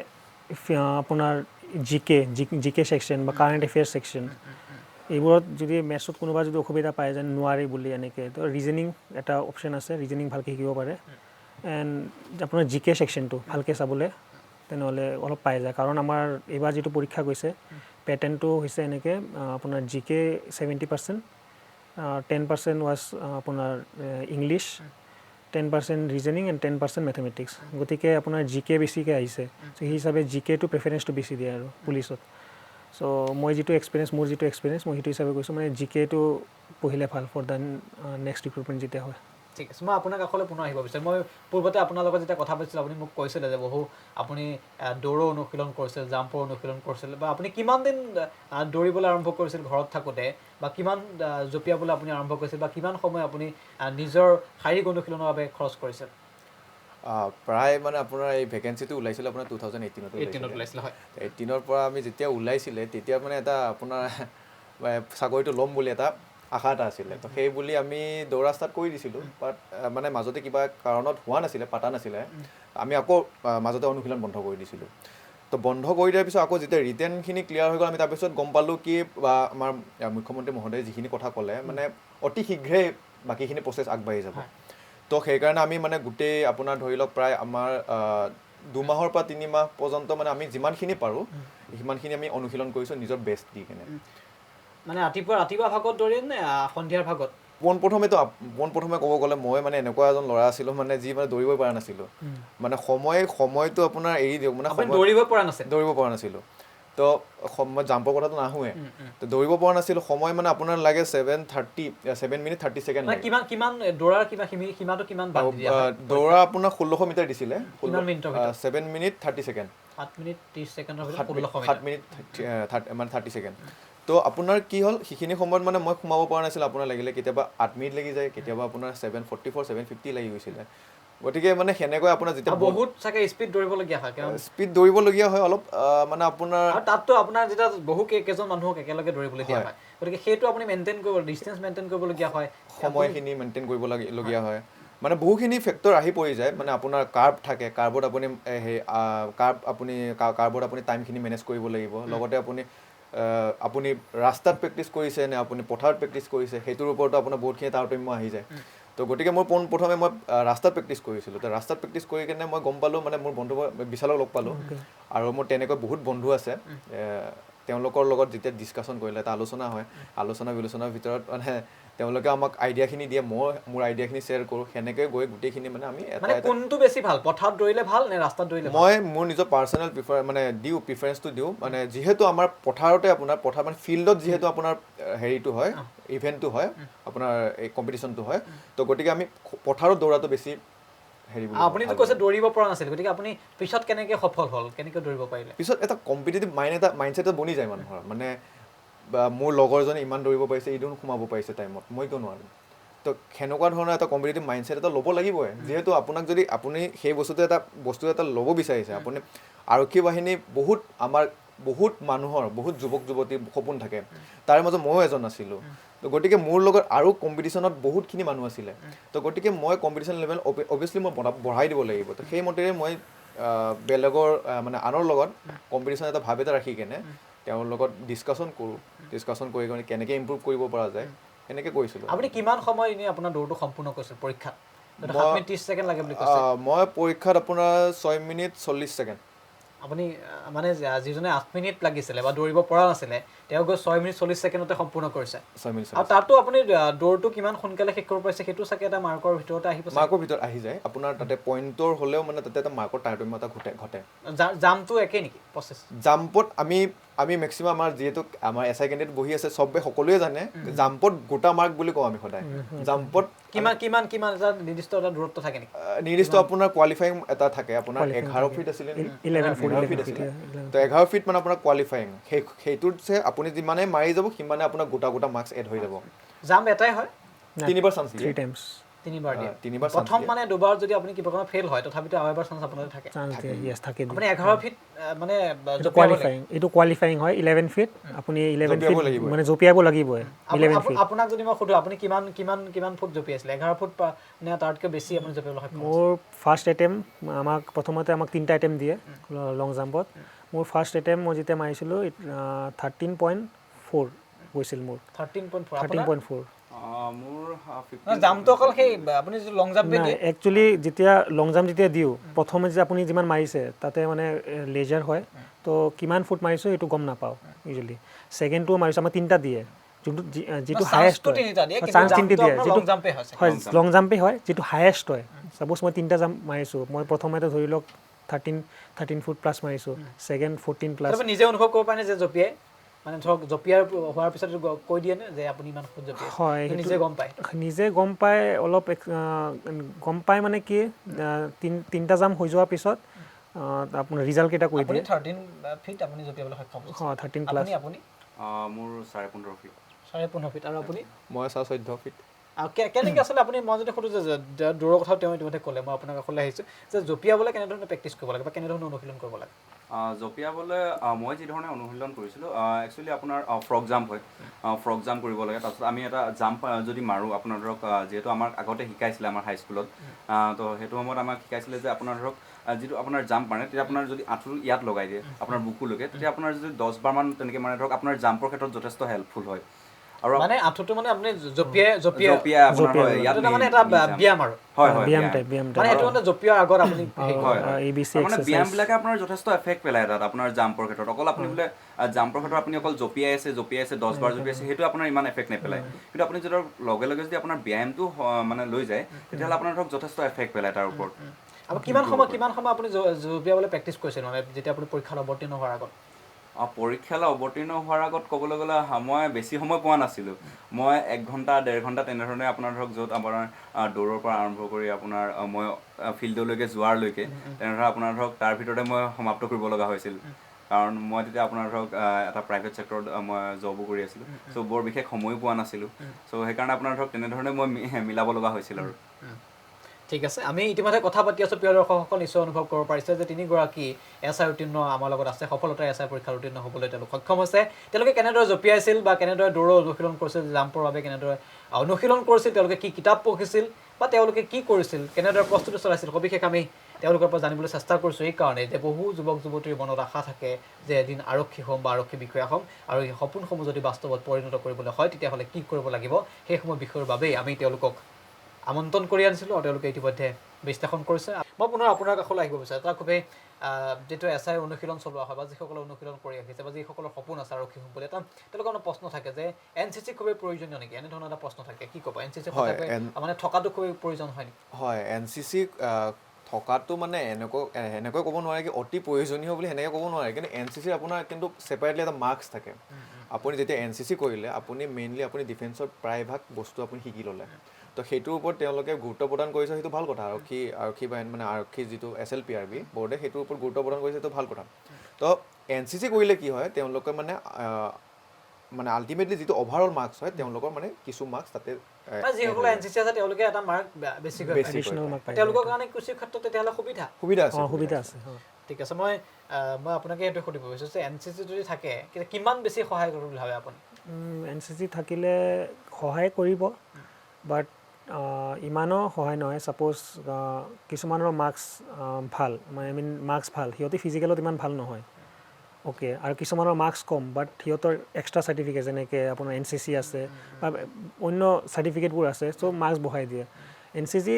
আপোনাৰ জিকে ছেকশ্যন বা কাৰেণ্ট এফেয়াৰ্ছ ছেকশ্যন এইবোৰত যদি মেথছত কোনোবা যদি অসুবিধা পায় যেন নোৱাৰি বুলি এনেকৈ তো ৰিজনিং এটা অপশ্যন আছে ৰিজনিং ভালকৈ শিকিব পাৰে এণ্ড আপোনাৰ জিকে ছেকশ্যনটো ভালকৈ চাবলৈ তেনেহ'লে অলপ পাই যায় কাৰণ আমাৰ এইবাৰ যিটো পৰীক্ষা গৈছে পেটাৰ্ণটো হৈছে এনেকৈ আপোনাৰ জিকে 70% 10% ৱাজ আপোনাৰ ইংলিছ 10% ৰিজনিং এণ্ড 10% মেথমেটিক্স গতিকে আপোনাৰ জিকে বেছিকৈ আহিছে চ' সেই হিচাপে জিকেটো প্ৰেফাৰেঞ্চটো বেছি দিয়ে আৰু পুলিচত চ' মোৰ যিটো এক্সপিৰিয়েঞ্চ মই সেইটো হিচাপে কৈছোঁ মানে জিকেটো পঢ়িলে ভাল ফৰ দ্য নেক্সট ৰিক্ৰুটমেণ্ট যেতিয়া হয় ঠিক আছে মই আপোনাৰ কাষলৈ পুনৰ আহিব বিচাৰিম মই পূৰ্বতে আপোনাৰ লগত যেতিয়া কথা পাতিছিলোঁ আপুনি মোক কৈছিলে যে আপুনি দৌৰৰ অনুশীলন কৰিছিল জাম্পৰ অনুশীলন কৰিছিল বা আপুনি কিমান দিন দৌৰিবলৈ আৰম্ভ কৰিছিল ঘৰত থাকোঁতে বা কিমান জঁপিয়াবলৈ আপুনি আৰম্ভ কৰিছিল বা কিমান সময় আপুনি নিজৰ শাৰীৰিক অনুশীলনৰ বাবে খৰচ কৰিছিল প্ৰায় মানে আপোনাৰ এই ভেকেঞ্চিটো ওলাইছিলে আপোনাৰ 2018ত ওলাইছিলে হয় 18ৰ পৰা আমি যেতিয়া ওলাইছিলে তেতিয়া মানে এটা আপোনাৰ চাকৰিটো ল'ম বুলি এটা আশা এটা আছিলে তো সেই বুলি আমি দৌৰা ষ্টাৰ্ট কৰি দিছিলোঁ বাট মানে মাজতে কিবা কাৰণত হোৱা নাছিলে পাতা নাছিলে আমি আকৌ মাজতে অনুশীলন বন্ধ কৰি দিছিলোঁ তো বন্ধ কৰি দিয়াৰ পিছত আকৌ যেতিয়া ৰিটেনখিনি ক্লিয়াৰ হৈ গ'ল আমি তাৰপিছত গম পালোঁ কি বা আমাৰ মুখ্যমন্ত্ৰী মহোদয়ে যিখিনি কথা ক'লে মানে অতি শীঘ্ৰেই বাকীখিনি প্ৰচেছ আগবাঢ়ি যাব তো সেইকাৰণে আমি মানে গোটেই আপোনাৰ ধৰি লওক প্ৰায় আমাৰ 2 মাহৰ পৰা 3 মাহ পৰ্যন্ত মানে আমি যিমানখিনি পাৰোঁ সিমানখিনি আমি অনুশীলন কৰিছোঁ নিজৰ বেষ্ট দি কিনে মানে ৰাতিপুৱা ভাগত দৌৰিম নে সন্ধিয়াৰ ভাগত পোনপ্ৰথমে ক'ব গ'লে মই মানে এনেকুৱা এজন ল'ৰা আছিলোঁ মানে যি মানে দৌৰিবই পৰা নাছিলোঁ মানে সময়টো আপোনাৰ এৰি দিয়ক মানে দৌৰিব পৰা নাছিলোঁ তো মই জাম্পৰ কথাটো নাহোৱে তো দৌৰিব পৰা নাছিলোঁ সময় মানে আপোনাৰ লাগে 7 মিনিট 30 ছেকেণ্ড কিমান দৌৰাৰ সীমাটো কিমান দৌৰা আপোনাৰ 1600 মিটাৰ দিছিলে 7 মিনিট 30 ছেকেণ্ড 7 মিনিট 30 ছেকেণ্ডৰ 7 মিনিট মানে 30 ছেকেণ্ড তো আপোনাৰ কি হ'ল সেইখিনি সময়ত মানে মই সোমাব পৰা নাছিলোঁ আপোনাৰ লাগিলে কেতিয়াবা 8 মিনিট লাগি যায় কেতিয়াবা আপোনাৰ 744 750 লাগি গৈছিলে গতিকে মানে সেনেকৈ আপোনাৰ যেতিয়া বহুত চাগে স্পীড দৌৰিবলগীয়া হয় অলপ মানে আপোনাৰ তাততো আপোনাৰ যেতিয়া কেইজন মানুহক একেলগে দৌৰিবলৈ দিয়া হয় গতিকে সেইটো আপুনি ডিষ্টেঞ্চ মেইনটেইন কৰিবলগীয়া হয় সময়খিনি মেইনটেইন কৰিবলগীয়া হয় মানে বহুখিনি ফেক্টৰ আহি পৰি যায় মানে আপোনাৰ কাৰ্ব থাকে কাৰ্বত আপুনি টাইমখিনি মেনেজ কৰিব লাগিব লগতে আপুনি ৰাস্তাত প্ৰেক্টিছ কৰিছে নে আপুনি পথাৰত প্ৰেক্টিছ কৰিছে সেইটোৰ ওপৰতো আপোনাৰ বহুতখিনি তাৰতম্য আহি যায় তো গতিকে মই পোনপ্ৰথমে মই ৰাস্তাত প্ৰেক্টিছ কৰিছিলোঁ তো ৰাস্তাত প্ৰেক্টিছ কৰি কিনে মই গম পালোঁ মানে মোৰ বন্ধু বিশালক লগ পালোঁ আৰু মোৰ তেনেকৈ বহুত বন্ধু আছে তেওঁলোকৰ লগত যেতিয়া ডিছকাশ্যন কৰিলে এটা আলোচনা বিলোচনাৰ ভিতৰত মানে তেওঁলোকে আমাক আইডিয়াখিনি দিয়ে মই মোৰ আইডিয়াখিনি শ্বেয়াৰ কৰোঁ সেনেকৈ গৈ গোটেইখিনি মানে আমি কোনটো বেছি ভাল পথাৰত দৌৰিলে ভাল নে ৰাস্তাত দৌৰিলে মই মোৰ নিজৰ পাৰ্চনেল প্ৰিফাৰেঞ্চটো দিওঁ মানে যিহেতু আমাৰ পথাৰতে আপোনাৰ মানে ফিল্ডত যিহেতু আপোনাৰ হেৰিটো হয় ইভেণ্টটো হয় আপোনাৰ এই কম্পিটিশ্যনটো হয় তো গতিকে আমি পথাৰত দৌৰাটো বেছি আপুনিতো কৈছে দৌৰিব পৰা নাছিল গতিকে আপুনি পিছত কেনেকৈ সফল হ'ল কেনেকৈ দৌৰিব পাৰিলে পিছত এটা কম্পিটিটিভ মাইণ্ডছেট বনি যায় মানুহৰ মানে মোৰ লগৰজনে ইমান দৌৰিব পাৰিছে ইদোন সোমাব পাৰিছে টাইমত মই কিয় নোৱাৰিম তো সেনেকুৱা ধৰণৰ এটা কম্পিটিটিভ মাইণ্ডছেট এটা ল'ব লাগিবই যিহেতু আপোনাক যদি আপুনি সেই বস্তু এটা ল'ব বিচাৰিছে আপুনি আৰক্ষী বাহিনী বহুত আমাৰ বহুত মানুহৰ বহুত যুৱক যুৱতীৰ সপোন থাকে তাৰে মাজত ময়ো এজন আছিলোঁ তো গতিকে মোৰ লগত আৰু কম্পিটিশ্যনত বহুতখিনি মানুহ আছিলে তো গতিকে মই কম্পিটিশ্যন লেভেল অভিয়াছলি মই বঢ়াই দিব লাগিব তো সেই মতেৰে মই বেলেগৰ মানে আনৰ লগত কম্পিটিশ্যন এটা ভাৱ এটা ৰাখি কেনে তেওঁৰ লগত ডিছকাশ্যন কৰি কেনে কেনেকৈ ইম্প্ৰুভ কৰিব পৰা যায় সেনেকৈ কৰিছিলোঁ আপুনি কিমান সময় এনেই আপোনাৰ দৌৰটো সম্পূৰ্ণ কৰিছিল পৰীক্ষাত 7 মিনিট 30 ছেকেণ্ড লাগে বুলি কৈছে মই পৰীক্ষাত আপোনাৰ 6 মিনিট 40 ছেকেণ্ড আপুনি মানে যিজনে 8 মিনিট লাগিছিলে বা দৌৰিব পৰা নাছিলে তেওঁ গৈ 6 মিনিট 40 ছেকেণ্ডতে সম্পূৰ্ণ কৰিছে 6 মিনিট আৰু তাতো আপুনি দৌৰটো কিমান সোনকালে শেষ কৰিব পাৰিছে সেইটো চাগে এটা মাৰ্কৰ ভিতৰতে আহিব মাৰ্কৰ ভিতৰত আহি যায় আপোনাৰ তাতে পইণ্টৰ হ'লেও মানে তাতে এটা মাৰ্কৰ তাৰতম্য এটা ঘটে জাম্পটো একেই নেকি প্ৰচেছ জাম্পত আমি মেক্সিমাম আমাৰ যিহেতু আমাৰ এছ আই কেণ্ডিডেট বহি আছে চবে সকলোৱে জানে জাম্পত গোটা মাৰ্ক বুলি কওঁ আমি সদায় জাম্পত কিমান এটা নিৰ্দিষ্ট এটা দূৰত্ব থাকে নেকি নিৰ্দিষ্ট আপোনাৰ কোৱালিফাইং এটা থাকে আপোনাৰ 11 ফিট আছিলে 11 ফিট আছিলে তো 11 ফিট মানে আপোনাৰ কোৱালিফাইং সেইটোত যে আপুনি যিমানে মাৰি যাব সিমানে আপোনাৰ গোটা মাৰ্কছ এড হৈ যাব জাম্প এটাই হয় তিনিবাৰ চান্স দিয়ে 3 টাইমছ তিনিবাৰ দিয়ে তিনিবাৰ প্ৰথম মানে দুবাৰ যদি আপুনি কিবা কাৰণে ফেইল হয় তথাপিতো আৰু এবাৰ চান্স আপোনাৰ থাকে চান্স দিয়ে ইয়েছ থাকে আপুনি 11 ফিট মানে এইটো কোৱালিফাইং হয় 11 ফিট আপুনি 11 ফিট মানে জঁপিয়াব লাগিবই 11 ফিট আপোনাক যদি মই সুধো আপুনি কিমান ফুট জঁপিয়াইছিলে 11 ফুট নে তাতকৈ বেছি আপুনি জঁপিয়াবলৈ সক্ষম মোৰ ফাৰ্ষ্ট এটেম্প প্ৰথমতে আমাক 3টা এটেম্প দিয়ে লং জাম্পত মোৰ ফাৰ্ষ্ট এটেম্প মই যেতিয়া মাৰিছিলোঁ 13.4 গৈছিল মোৰ 13.4 মোৰ জাম্পটো অকল সেই আপুনি যদি লং জাম্প দিয়ে একচুৱেলি যেতিয়া লং জাম্প যেতিয়া দিওঁ প্ৰথমে যে আপুনি যিমান মাৰিছে তাতে মানে লেজাৰ হয় তো কিমান ফুট মাৰিছোঁ এইটো গম নাপাওঁ ইউজুৱেলি ছেকেণ্ডটো মাৰিছোঁ আমাৰ 3টা দিয়ে যিটো হায়েষ্ট হয় চান্স 3টা দিয়ে যিটো হয় লং জাম্পেই হয় যিটো হায়েষ্ট হয় ছাপ'জ মই 3টা জাম্প মাৰিছোঁ মই প্ৰথমতে ধৰি লওক 13 ফুট প্লাছ মাৰিছোঁ ছেকেণ্ড 14 প্লাছ নিজে অনুভৱ কৰিব পাৰে যে জঁপিয়াই মানে ধৰক জঁপিয়াৰ হোৱাৰ পিছত কৈ দিয়ে নে যে আপুনি ইমান ফুট জঁপিয়াই হয় নিজে গম পায় অলপ গম পায় মানে কি 3টা জাম্প হৈ যোৱাৰ পিছত আপোনাৰ ৰিজাল্ট কেইটা কৈ দিয়ে 13 ফিট আপুনি জঁপিয়াবলৈ সক্ষম হৈছে 13 প্লাছ মোৰ 15.5 ফিট 15.5 ফিট আৰু আপুনি মই 14 ফিট কেনেকৈ আছিলে আপুনি মই যদি সোধোঁ যে দৌৰৰ কথা তেওঁ ইতিমধ্যে ক'লে মই আপোনাৰ কাষলৈ আহিছোঁ যে জঁপিয়াবলৈ কেনেধৰণে প্ৰেক্টিছ কৰিব লাগে বা কেনেধৰণে অনুশীলন কৰিব লাগে জঁপিয়াবলৈ মই যিধৰণে অনুশীলন কৰিছিলোঁ একচুৱেলি আপোনাৰ ফ্ৰক জাম্প হয় ফ্ৰক জাম্প কৰিব লাগে তাৰপিছত আমি এটা জাম্প যদি মাৰোঁ আপোনাৰ ধৰক যিহেতু আমাক আগতে শিকাইছিলে আমাৰ হাইস্কুলত তো সেইটো সময়ত আমাক শিকাইছিলে যে আপোনাৰ ধৰক যিটো আপোনাৰ জাম্প মাৰে তেতিয়া আপোনাৰ যদি আঁঠুটো ইয়াত লগাই দিয়ে আপোনাৰ বুকুলৈকে তেতিয়া আপোনাৰ যদি 10 বাৰমান তেনেকৈ মাৰে ধৰক আপোনাৰ জাম্পৰ ক্ষেত্ৰত যথেষ্ট হেল্পফুল হয় আৰু মানে আঁঠুটো মানে আপুনি জঁপিয়াই আপোনাৰ হয় ইয়াত মানে এটা ব্যায়াম আৰু হয় ব্যায়াম টাইপ মানে এইটো মানে জঁপিয়াৰ আগত আপুনি মানে ব্যায়ামবিলাকে আপোনাৰ যথেষ্ট এফেক্ট পেলায় তাত আপোনাৰ জাম্পৰ ক্ষেত্ৰত অকল আপুনি বোলে জাম্পৰ ক্ষেত্ৰত আপুনি অকল জঁপিয়াই আছে 10 বাৰ জঁপিয়াইছে সেইটো আপোনাৰ ইমান এফেক্ট নেপেলায় কিন্তু আপুনি যদি লগে যদি আপোনাৰ ব্যায়ামটো মানে লৈ যায় তেতিয়াহ'লে আপোনাৰ ধৰক যথেষ্ট এফেক্ট পেলায় তাৰ ওপৰত আৰু কিমান সময় আপুনি জঁপিয়াবলৈ প্ৰেক্টিছ কৰিছিল মানে যেতিয়া আপুনি পৰীক্ষাত অৱতীৰ্ণ হোৱাৰ আগত পৰীক্ষালৈ অৱতীৰ্ণ হোৱাৰ আগত ক'বলৈ গ'লে মই বেছি সময় পোৱা নাছিলোঁ মই 1 ঘণ্টা 1.5 ঘণ্টা তেনেধৰণে আপোনাৰ ধৰক য'ত আপোনাৰ দৌৰৰ পৰা আৰম্ভ কৰি আপোনাৰ মই ফিল্ডলৈকে যোৱাৰলৈকে তেনেধৰণে আপোনাৰ ধৰক তাৰ ভিতৰতে মই সমাপ্ত কৰিব লগা হৈছিল কাৰণ মই তেতিয়া আপোনাৰ ধৰক এটা প্ৰাইভেট ছেক্টৰত মই জবো কৰি আছিলোঁ চ' বৰ বিশেষ সময়ো পোৱা নাছিলোঁ চ' সেইকাৰণে আপোনাৰ ধৰক তেনেধৰণে মই মিলাব লগা হৈছিল আৰু ঠিক আছে আমি ইতিমধ্যে কথা পাতি আছোঁ প্ৰিয় দৰ্শকসকল নিশ্চয় অনুভৱ কৰিব পাৰিছে যে 3গৰাকী এছ আই উত্তীৰ্ণ আমাৰ লগত আছে সফলতাৰে এছ আই পৰীক্ষাত উত্তীৰ্ণ হ'বলৈ তেওঁলোক সক্ষম হৈছে তেওঁলোকে কেনেদৰে জঁপিয়াইছিল বা কেনেদৰে দৌৰৰ অনুশীলন কৰিছিল জাম্পৰ বাবে কেনেদৰে অনুশীলন কৰিছিল তেওঁলোকে কি কিতাপ পঢ়িছিল বা তেওঁলোকে কি কৰিছিল কেনেদৰে প্ৰস্তুতি চলাইছিল সবিশেষ আমি তেওঁলোকৰ পৰা জানিবলৈ চেষ্টা কৰিছোঁ এইকাৰণে যে বহু যুৱক যুৱতীৰ মনত আশা থাকে যে এদিন আৰক্ষী হ'ম বা আৰক্ষী বিষয়া হ'ম আৰু এই সপোনসমূহ যদি বাস্তৱত পৰিণত কৰিবলৈ হয় তেতিয়াহ'লে কি কৰিব লাগিব সেইসমূহ বিষয়ৰ বাবেই আমি তেওঁলোকক আমন্ত্ৰণ কৰি আনিছিলোঁ আৰু তেওঁলোকে ইতিমধ্যে বিশ্লেষণ কৰিছে মই পুনৰ আপোনাৰ কাষলৈ আহিব বিচাৰোঁ তাৰ খুবেই যিটো এছ আই অনুশীলন চলোৱা হয় বা যিসকলে অনুশীলন কৰি আহিছে বা যিসকলৰ সপোন আছে আৰক্ষী হ'ম বুলি এটা তেওঁলোকৰ এটা প্ৰশ্ন থাকে যে NCC খুবেই প্ৰয়োজনীয় নেকি এনেধৰণৰ এটা প্ৰশ্ন থাকে কি ক'ব NCC মানে থকাটো খুবেই প্ৰয়োজন হয় নেকি হয় NCC থকাটো মানে এনেকৈ ক'ব নোৱাৰে কি অতি প্ৰয়োজনীয় বুলি সেনেকৈ ক'ব নোৱাৰে কিন্তু NCC আপোনাৰ কিন্তু ছেপাৰেটলি এটা মাৰ্কছ থাকে আপুনি যেতিয়া NCC কৰিলে আপুনি মেইনলি আপুনি ডিফেন্সৰ প্ৰায়ভাগ বস্তু আপুনি শিকি ল'লে তো সেইটোৰ ওপৰত তেওঁলোকে গুৰুত্ব প্ৰদান কৰিছে সেইটো ভাল কথা আৰক্ষী বাহিনী মানে আৰক্ষী যিটো SLPRB বৰ্ডে সেইটোৰ ওপৰত গুৰুত্ব প্ৰদান কৰিছে সেইটো ভাল কথা তো NCC কৰিলে কি হয় তেওঁলোকে মানে আল্টিমেটলি যিটো অভাৰঅল মাৰ্কছ হয় তেওঁলোকৰ মানে কিছু মাৰ্কছ তাতে যিসকলে NCC আছে তেওঁলোকে এটা মাৰ্ক বেছিকৈ তেওঁলোকৰ কাৰণে কিছু ক্ষেত্ৰত তেতিয়াহ'লে সুবিধা আছে ঠিক আছে মই আপোনাক এইটো সুধিব বিচাৰিছোঁ যে NCC যদি থাকে কিমান বেছি সহায় কৰিব বুলি ভাবে আপুনি NCC থাকিলে সহায় কৰিব বাট ইমানো সহায় নহয় ছাপ'জ কিছুমানৰ মাৰ্কছ ভাল আই মিন মাৰ্কছ ভাল সিহঁতে ফিজিকেলত ইমান ভাল নহয় অ'কে আৰু কিছুমানৰ মাৰ্কছ কম বাট সিহঁতৰ এক্সট্ৰা চাৰ্টিফিকেট যেনেকৈ আপোনাৰ NCC আছে বা অন্য চাৰ্টিফিকেটবোৰ আছে চ' মাৰ্কছ বঢ়াই দিয়ে NCC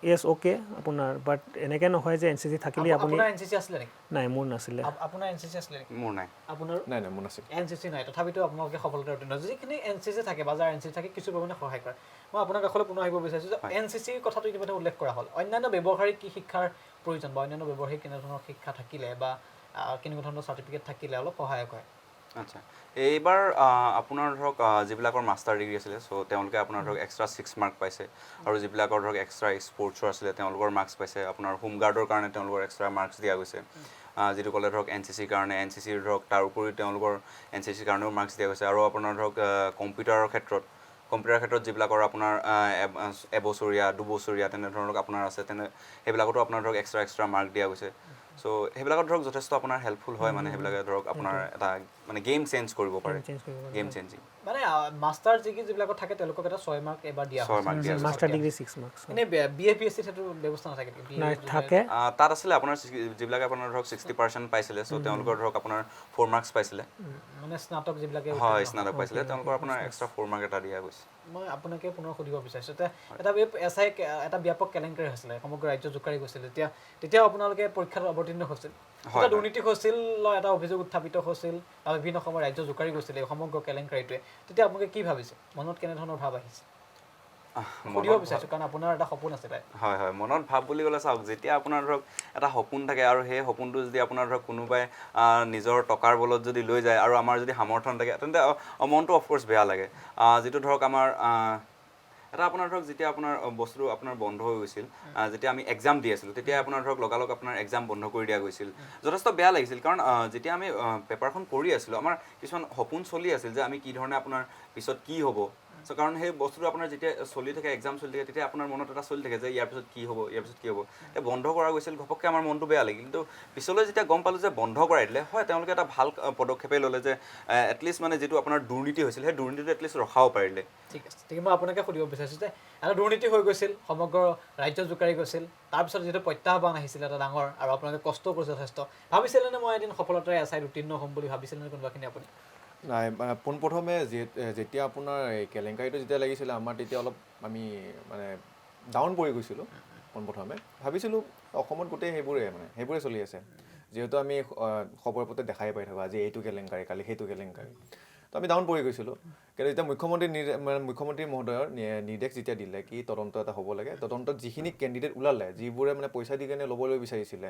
ইয়েছ অ'কে আপোনাৰ বাট এনেকৈ নহয় যে NCC থাকিলে আপুনি আপোনাৰ NCC আছিলে নেকি নাই মোৰ নাছিলে আপোনাৰ NCC আছিলে নেকি মোৰ নাই আপোনাৰ নাই নাই মোৰ নাছিল NCC নাই তথাপিতো আপোনালোকে সফলতাৰ উত্তীৰ্ণ যিখিনি NCC থাকে বা যাৰ NCC থাকে কিছু পৰিমাণে সহায় কৰে মই আপোনাৰ কাষলৈ পুনৰ আহিব বিচাৰিছোঁ যে NCC কথাটো ইতিমধ্যে উল্লেখ কৰা হ'ল অন্যান্য ব্যৱহাৰিক কি শিক্ষাৰ প্ৰয়োজন বা অন্যান্য ব্যৱহাৰিক কেনেধৰণৰ শিক্ষা থাকিলে বা কেনেকুৱা ধৰণৰ চাৰ্টিফিকেট থাকিলে অলপ সহায়ক হয় আচ্ছা এইবাৰ আপোনাৰ ধৰক যিবিলাকৰ মাষ্টাৰ ডিগ্ৰী আছিলে চ' তেওঁলোকে আপোনাৰ ধৰক এক্সট্ৰা 6 মাৰ্ক পাইছে আৰু যিবিলাকৰ ধৰক এক্সট্ৰা স্পৰ্টছৰ আছিলে তেওঁলোকৰ মাৰ্কছ পাইছে আপোনাৰ হোমগাৰ্ডৰ কাৰণে তেওঁলোকৰ এক্সট্ৰা মাৰ্কছ দিয়া গৈছে যিটো ক'লে ধৰক NCCৰ কাৰণে NCCৰ ধৰক তাৰ উপৰি তেওঁলোকৰ NCCৰ কাৰণেও মাৰ্কছ দিয়া গৈছে আৰু আপোনাৰ ধৰক কম্পিউটাৰৰ ক্ষেত্ৰত যিবিলাকৰ আপোনাৰ এবছৰীয়া দুবছৰীয়া তেনেধৰণৰ আপোনাৰ আছে সেইবিলাকতো আপোনাৰ ধৰক এক্সট্ৰা মাৰ্ক দিয়া গৈছে চ' সেইবিলাকত ধৰক যথেষ্ট আপোনাৰ হেল্পফুল হয় মানে সেইবিলাকে ধৰক আপোনাৰ এটা মানে গেম চেঞ্জ কৰিব পাৰে গেম চেঞ্জিং মানে মাষ্টাৰ ডিগ্ৰী যিবিলাকত থাকে তেওঁলোকক এটা 6 মাৰ্ক এবাৰ দিয়া হয় 6 মাৰ্ক দিয়া মাষ্টাৰ ডিগ্ৰী 6 মাৰ্কছ এনে BAPSC সেইটো ব্যৱস্থা নাথাকে নেকি থাকে তাত আছিলে আপোনাৰ যিবিলাকে আপোনাৰ ধৰক 60% পাইছিলে চ' তেওঁলোকৰ ধৰক আপোনাৰ 4 মাৰ্কছ পাইছিলে মানে স্নাতক যিবিলাকে হয় স্নাতক পাইছিলে তেওঁলোকৰ আপোনাৰ এক্সট্ৰা 4 মাৰ্ক এটা দিয়া গৈছে মই আপোনাকে পুনৰ সুধিব বিচাৰিছোঁ এটা SI এটা ব্যাপক কেলেংকাৰী হৈছিলে সমগ্ৰ ৰাজ্য জোকাৰি গৈছিল তেতিয়া আপোনালোকে পৰীক্ষাত অৱতীৰ্ণ হৈছিল এটা দুৰ্নীতি হৈছিল এটা অভিযোগ উত্থাপিত হৈছিল আৰু বিভিন্ন সময় ৰাজ্য জোকাৰি গৈছিল এই সমগ্ৰ কেলেংকাৰীটোৱে তেতিয়া আপোনালোকে কি ভাবিছে মনত কেনেধৰণৰ ভাৱ আহিছে সুধিব বিচাৰিছোঁ কাৰণ আপোনাৰ এটা সপোন আছে তাই হয় হয় মনত ভাৱ বুলি ক'লে চাওক যেতিয়া আপোনাৰ ধৰক এটা সপোন থাকে আৰু সেই সপোনটো যদি আপোনাৰ ধৰক কোনোবাই নিজৰ টকাৰ বলত যদি লৈ যায় আৰু আমাৰ যদি সামৰ্থ্য থাকে তেন্তে মনটো অফক'ৰ্ছ বেয়া লাগে যিটো ধৰক আমাৰ এটা আপোনাৰ ধৰক যেতিয়া আপোনাৰ বস্তুটো আপোনাৰ বন্ধ হৈ গৈছিল যেতিয়া আমি এক্সাম দি আছিলোঁ তেতিয়া আপোনাৰ ধৰক লগালগ আপোনাৰ এক্সাম বন্ধ কৰি দিয়া গৈছিল যথেষ্ট বেয়া লাগিছিল কাৰণ যেতিয়া আমি পেপাৰখন কৰি আছিলোঁ আমাৰ কিছুমান সপোন চলি আছিল যে আমি কি ধৰণে আপোনাৰ পিছত কি হ'ব চ' কাৰণ সেই বস্তুটো আপোনাৰ যেতিয়া চলি থাকে এক্সাম চলি থাকে তেতিয়া আপোনাৰ মনত এটা চলি থাকে যে ইয়াৰ পিছত কি হ'ব এই বন্ধ কৰা গৈছিল ঘপককৈ আমাৰ মনটো বেয়া লাগিল কিন্তু পিছলৈ যেতিয়া গম পালোঁ যে বন্ধ কৰাই দিলে হয় তেওঁলোকে এটা ভাল পদক্ষেপেই ল'লে যে এটলিষ্ট মানে যিটো আপোনাৰ দুৰ্নীতি হৈছিল সেই দুৰ্নীতিটো এটলিষ্ট ৰখাব পাৰিলে ঠিক আছে ঠিক মই আপোনাকে সুধিব বিচাৰিছোঁ যে এটা দুৰ্নীতি হৈ গৈছিল সমগ্ৰ ৰাজ্য জোকাৰি গৈছিল তাৰপিছত যিটো প্ৰত্যাহ্বান আহিছিল এটা ডাঙৰ আৰু আপোনালোকে কষ্ট কৰিছে যথেষ্ট ভাবিছিলেনে মই এদিন সফলতাৰে SIত উত্তীৰ্ণ হ'ম বুলি ভাবিছিলেনে কোনোবাখিনি আপুনি নাই পোনপ্ৰথমে যেতিয়া আপোনাৰ এই কেলেংকাৰীটো যেতিয়া লাগিছিলে আমাৰ তেতিয়া অলপ আমি মানে ডাউন পৰি গৈছিলোঁ পোনপ্ৰথমে ভাবিছিলোঁ অসমত গোটেই সেইবোৰে চলি আছে যিহেতু আমি খবৰ পত্ৰত দেখাই পাই থাকোঁ আজি এইটো কেলেংকাৰী কালি সেইটো কেলেংকাৰী তো আমি ডাউন পৰি গৈছিলোঁ কিন্তু এতিয়া মুখ্যমন্ত্ৰী মহোদয়ৰ নিৰ্দেশ যেতিয়া দিলে কি তদন্ত এটা হ'ব লাগে তদন্তত যিখিনি কেণ্ডিডেট ওলালে যিবোৰে মানে পইচা দি কেনে ল'বলৈ বিচাৰিছিলে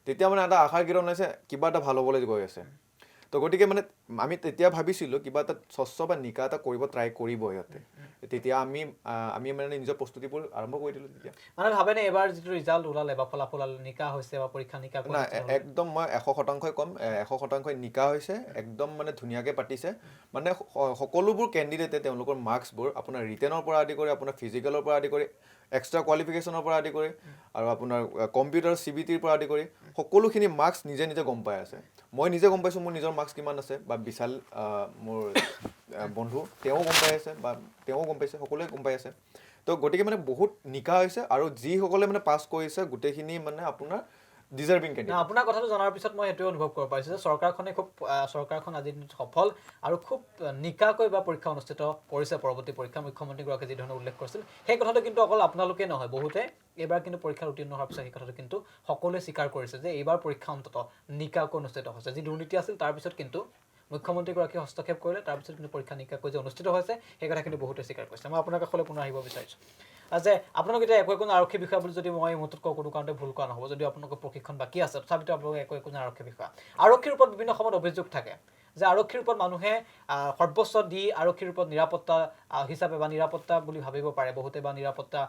তেতিয়া মানে এটা আশাৰ কিৰণ হৈছে কিবা এটা ভাল হ'বলৈ গৈ আছে তো গতিকে মানে আমি তেতিয়া ভাবিছিলোঁ কিবা এটা স্বচ্ছ বা নিকা এটা ট্ৰাই কৰিব সিহঁতে তেতিয়া আমি মানে নিজৰ প্ৰস্তুতিবোৰ আৰম্ভ কৰি দিলোঁ তেতিয়া মানে ভাবেনে এবাৰ যিটো ৰিজাল্ট ওলালে বা ফলাফল নিকা হৈছে বা পৰীক্ষা নিকা নাই একদম মই 100% ক'ম 100% নিকা হৈছে একদম মানে ধুনীয়াকৈ পাতিছে মানে সকলোবোৰ কেণ্ডিডেটে তেওঁলোকৰ মাৰ্কছবোৰ আপোনাৰ ৰিটেনৰ পৰা আদি কৰি আপোনাৰ ফিজিকেলৰ পৰা আদি কৰি এক্সট্ৰা কোৱালিফিকেশ্যনৰ পৰা আদি কৰি আৰু আপোনাৰ কম্পিউটাৰ CBTৰ পৰা আদি কৰি সকলোখিনি মাৰ্কছ নিজে গম পাই আছে মই নিজে গম পাইছোঁ মোৰ নিজৰ মাৰ্কছ কিমান আছে বা বিশাল মোৰ বন্ধু তেওঁ গম পাই আছে বা তেওঁ গম পাইছে সকলোৱে গম পাই আছে তো গতিকে মানে বহুত নিকা হৈছে আৰু যিসকলে মানে পাছ কৰিছে গোটেইখিনি মানে আপোনাৰ ডিজাৰ্ভিং কেণ্ডিডেট আপোনাৰ কথাটো জনাৰ পিছত মই এইটোৱে অনুভৱ কৰিব পাৰিছোঁ যে চৰকাৰখন আজি সফল আৰু খুব নিকাকৈ বা পৰীক্ষা অনুষ্ঠিত কৰিছে পৰৱৰ্তী পৰীক্ষা মুখ্যমন্ত্ৰীগৰাকীয়ে যি ধৰণে উল্লেখ কৰিছিল সেই কথাটো কিন্তু অকল আপোনালোকে নহয় বহুতে এইবাৰ কিন্তু পৰীক্ষাত উত্তীৰ্ণ হোৱাৰ পিছত সেই কথাটো কিন্তু সকলোৱে স্বীকাৰ কৰিছে যে এইবাৰ পৰীক্ষা অন্ততঃ নিকাকৈ অনুষ্ঠিত হৈছে যি দুৰ্নীতি আছিল তাৰপিছত কিন্তু মুখ্যমন্ত্ৰীগৰাকীয়ে হস্তক্ষেপ কৰিলে তাৰপিছত কিন্তু পৰীক্ষা নিকাকৈ যে অনুষ্ঠিত হৈছে সেই কথা কিন্তু বহুতে স্বীকাৰ কৰিছে মই আপোনাৰ কাষলৈ পুনৰ আহিব বিচাৰিছোঁ যে আপোনালোক এতিয়া একো আৰক্ষী বিষয়া বুলি যদি মই মুহূৰ্তত কওঁ কোনো কাৰণতে ভুল কৰা নহ'ব যদি আপোনালোকৰ প্ৰশিক্ষণ বাকী আছে তথাপিতো আপোনালোকে একো আৰক্ষী বিষয়া আৰক্ষীৰ ওপৰত বিভিন্ন সময়ত অভিযোগ থাকে যে আৰক্ষীৰ ওপৰত মানুহে সৰ্বোচ্চ দি আৰক্ষীৰ ওপৰত নিৰাপত্তা হিচাপে বা নিৰাপত্তা বুলি ভাবিব পাৰে বহুতে বা নিৰাপত্তা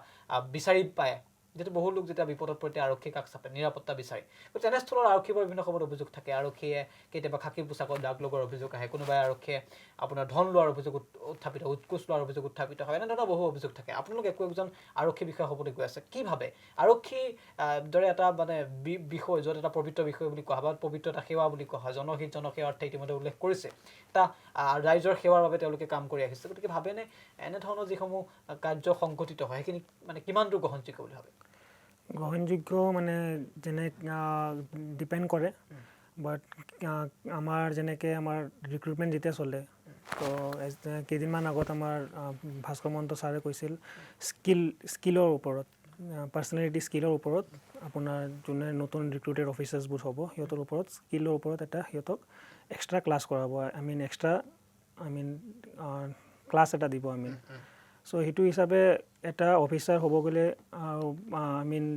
বিচাৰি পায় যিহেতু বহু লোক যেতিয়া বিপদত পৰে আৰক্ষী কাষ চাপে নিৰাপত্তা বিচাৰি তো তেনেস্থলত আৰক্ষীৰ বিভিন্ন সময়ত অভিযোগ থাকে আৰক্ষীয়ে কেতিয়াবা খাকী পোছাকত দাগ লগোৱাৰ অভিযোগ আহে কোনোবাই আৰক্ষীয়ে আপোনাৰ ধন লোৱাৰ অভিযোগ উত্থাপিত উৎকোচ লোৱাৰ অভিযোগ উত্থাপিত হয় এনেধৰণৰ বহু অভিযোগ থাকে আপোনালোক একজন আৰক্ষী বিষয়া হ'বলৈ গৈ আছে কি ভাবে আৰক্ষী দৰে এটা মানে বিষয় য'ত এটা পবিত্ৰ বিষয় বুলি কোৱা হয় বা পবিত্ৰ এটা সেৱা বুলি কোৱা হয় জনহিত জনসেৱাৰ অৰ্থে ইতিমধ্যে উল্লেখ কৰিছে এটা ৰাইজৰ সেৱাৰ বাবে তেওঁলোকে কাম কৰি আহিছে গতিকে ভাবেনে এনেধৰণৰ যিসমূহ কাৰ্য সংঘটিত হয় সেইখিনি মানে কিমান দূৰ গ্ৰহণযোগ্য বুলি ভাবে গ্ৰহণযোগ্য মানে যেনে ডিপেণ্ড কৰে বাট আমাৰ যেনেকৈ আমাৰ ৰিক্ৰুটমেণ্ট যেতিয়া চলে তো কেইদিনমান আগত আমাৰ ভাস্কৰ মহন্ত ছাৰে কৈছিল স্কিলৰ ওপৰত পাৰ্চনেলিটি স্কিলৰ ওপৰত আপোনাৰ যোনে নতুন ৰিক্ৰুটেড অফিচাৰ্ছবোৰ হ'ব সিহঁতৰ ওপৰত স্কিলৰ ওপৰত এটা সিহঁতক এক্সট্ৰা ক্লাছ কৰাব এক্সট্ৰা ক্লাছ এটা দিব চ' সেইটো হিচাপে এটা অফিচাৰ হ'ব গ'লে